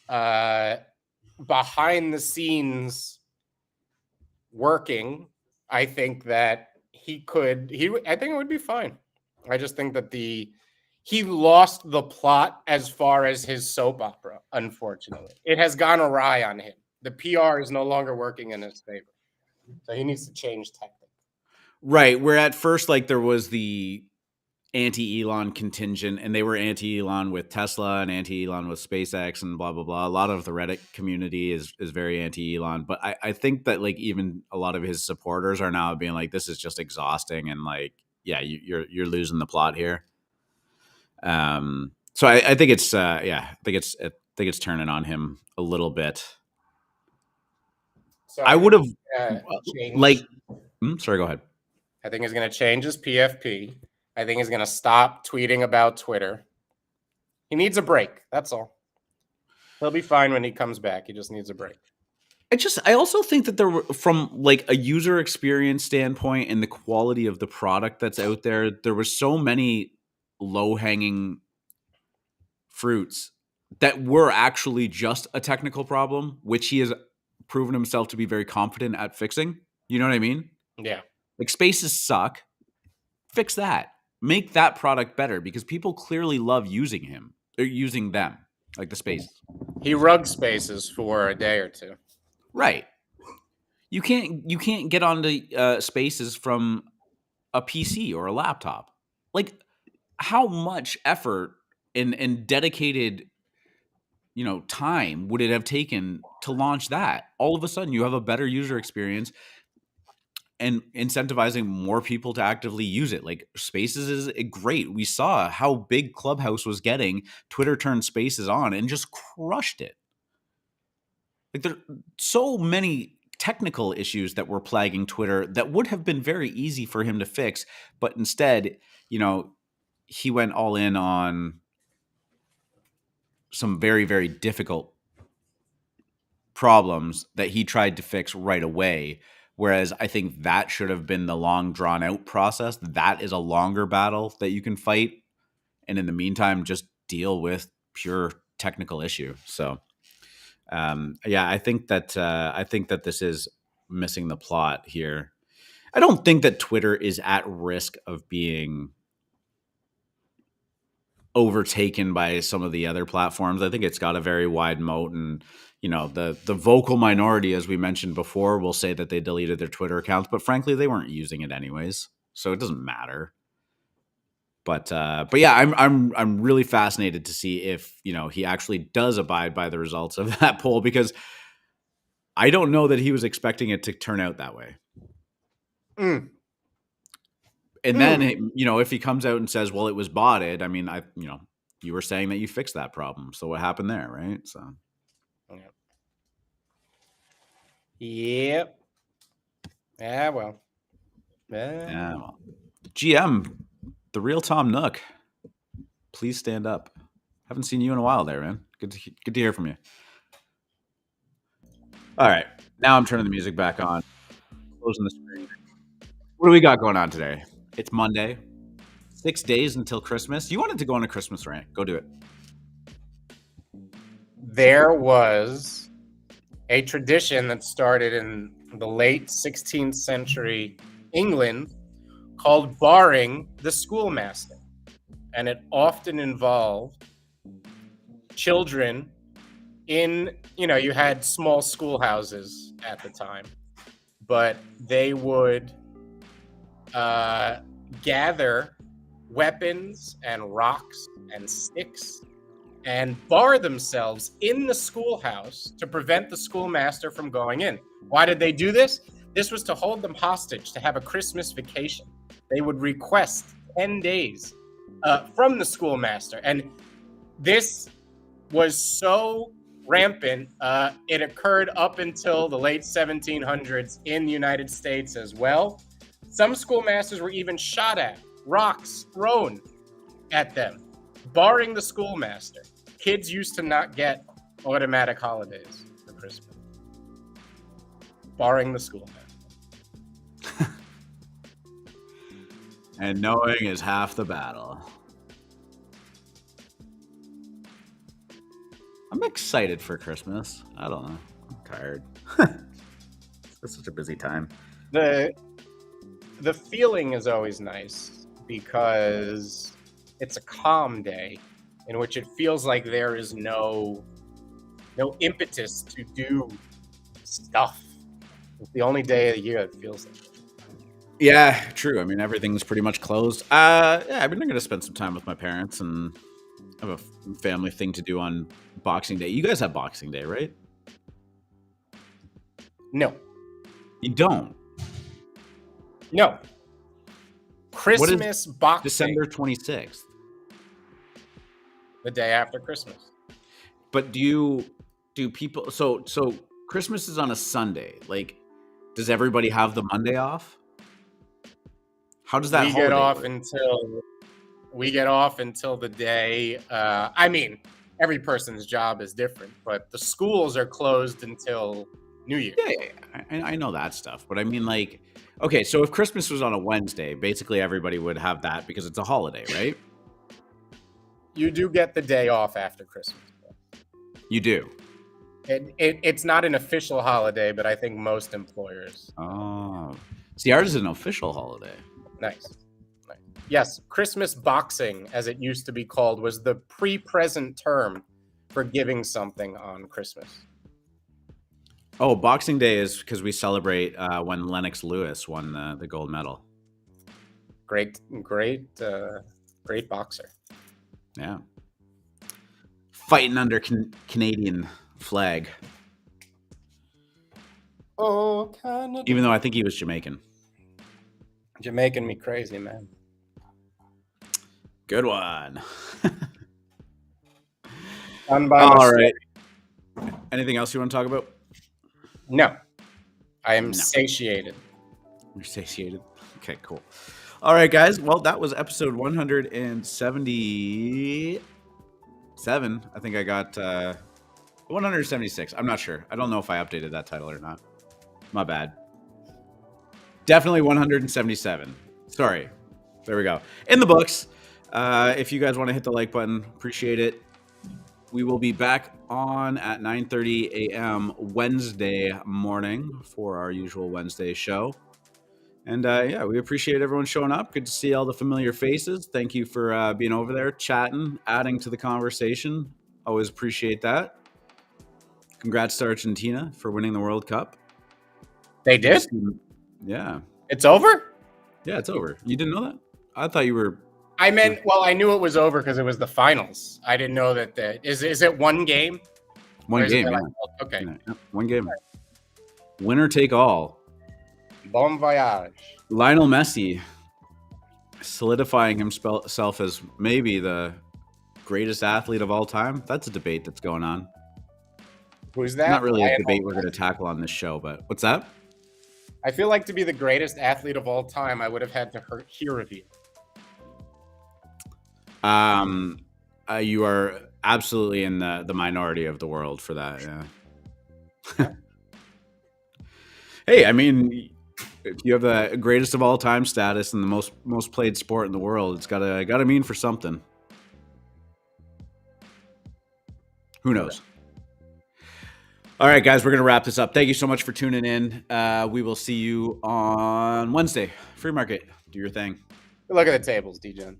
behind the scenes working, I think that I think it would be fine. I just think that he lost the plot as far as his soap opera, unfortunately. It has gone awry on him. The PR is no longer working in his favor. So he needs to change tactic. Right. Where at first, like, there was the anti-Elon contingent, and they were anti-Elon with Tesla and anti-Elon with SpaceX and blah, blah, blah. A lot of the Reddit community is very anti-Elon. But I think that, like, even a lot of his supporters are now being like, this is just exhausting. And, like, yeah, you're losing the plot here. So I think it's I think it's turning on him a little bit. So I would have sorry, go ahead. I think he's going to change his PFP. I think he's going to stop tweeting about Twitter. He needs a break. That's all. He'll be fine when he comes back. He just needs a break. I also think that there were, from like a user experience standpoint and the quality of the product that's out there, there were so many low-hanging fruits that were actually just a technical problem, which he has proven himself to be very confident at fixing. You know what I mean? Yeah. Like, spaces suck. Fix that. Make that product better, because people clearly love using him or using them, like the space. He rugged spaces for a day or two. Right. You can't get onto spaces from a PC or a laptop. Like, how much effort and dedicated, time would it have taken to launch that? All of a sudden, you have a better user experience and incentivizing more people to actively use it. Like, Spaces is great. We saw how big Clubhouse was getting. Twitter turned Spaces on and just crushed it. Like, there are so many technical issues that were plaguing Twitter that would have been very easy for him to fix, but instead, he went all in on some very, very difficult problems that he tried to fix right away. Whereas I think that should have been the long, drawn out process. That is a longer battle that you can fight. And in the meantime, just deal with pure technical issue. So, I think that this is missing the plot here. I don't think that Twitter is at risk of being overtaken by some of the other platforms. I think it's got a very wide moat, and the vocal minority, as we mentioned before, will say that they deleted their Twitter accounts, but frankly, they weren't using it anyways, so it doesn't matter. But yeah, I'm really fascinated to see if he actually does abide by the results of that poll, because I don't know that he was expecting it to turn out that way. And then, if he comes out and says, well, it was botted, I mean, you were saying that you fixed that problem. So what happened there, right? So. Yep. Yeah, well. Yeah, well. GM, the real Tom Nook, please stand up. Haven't seen you in a while there, man. Good to hear from you. All right. Now I'm turning the music back on. Closing the screen. What do we got going on today? It's Monday. 6 days until Christmas. You wanted to go on a Christmas rant. Go do it. There was a tradition that started in the late 16th century England called barring the schoolmaster. And it often involved children in, you had small schoolhouses at the time, but they would gather weapons and rocks and sticks and bar themselves in the schoolhouse to prevent the schoolmaster from going in. Why did they do this? This was to hold them hostage, to have a Christmas vacation. They would request 10 days from the schoolmaster. And this was so rampant, it occurred up until the late 1700s in the United States as well. Some schoolmasters were even shot at, rocks thrown at them, barring the schoolmaster. Kids used to not get automatic holidays for Christmas, barring the schoolmaster. And knowing is half the battle. I'm excited for Christmas. I don't know. I'm tired. It's such a busy time. The feeling is always nice because it's a calm day in which it feels like there is no impetus to do stuff. It's the only day of the year it feels like. Yeah, true. I mean, everything's pretty much closed. I've been going to spend some time with my parents and have a family thing to do on Boxing Day. You guys have Boxing Day, right? No. You don't? No. Christmas Boxing. December 26th. The day after Christmas. But do people, so Christmas is on a Sunday. Like, does everybody have the Monday off? How does that we get off until the day. I mean, every person's job is different, but the schools are closed until New Year. Yeah, I know that stuff, but I mean, like, okay, so if Christmas was on a Wednesday, basically everybody would have that because it's a holiday, right? You do get the day off after Christmas. You do. It's not an official holiday, but I think most employers. Oh, see, ours is an official holiday. Nice. Yes, Christmas Boxing, as it used to be called, was the pre-present term for giving something on Christmas. Oh, Boxing Day is because we celebrate when Lennox Lewis won the gold medal. Great boxer. Yeah. Fighting under Canadian flag. Oh, Canada. Even though I think he was Jamaican. You're making me crazy, man. Good one. All right. Anything else you want to talk about? No. I am satiated. You're satiated? Okay, cool. All right, guys. Well, that was episode 177. I think I got 176. I'm not sure. I don't know if I updated that title or not. My bad. Definitely 177. Sorry. There we go. In the books. If you guys want to hit the like button, appreciate it. We will be back on at 9:30 a.m. Wednesday morning for our usual Wednesday show. And we appreciate everyone showing up. Good to see all the familiar faces. Thank you for being over there, chatting, adding to the conversation. Always appreciate that. Congrats to Argentina for winning the World Cup. They did? Yeah. It's over? Yeah, it's over. You didn't know that? I thought you were... I meant, well, I knew it was over because it was the finals. I didn't know that is it one game? One game, yeah. Okay. Yeah, one game. Winner take all. Bon voyage. Lionel Messi solidifying himself as maybe the greatest athlete of all time. That's a debate that's going on. Who's that? Not really a debate we're going to tackle on this show, but what's that? I feel like to be the greatest athlete of all time, I would have had to hear of you. You are absolutely in the minority of the world for that. Yeah. Hey, I mean, if you have the greatest of all time status and the most played sport in the world, it's gotta mean for something. Who knows? All right, guys, we're going to wrap this up. Thank you so much for tuning in. We will see you on Wednesday. Free market. Do your thing. Look at the tables, D-Gen.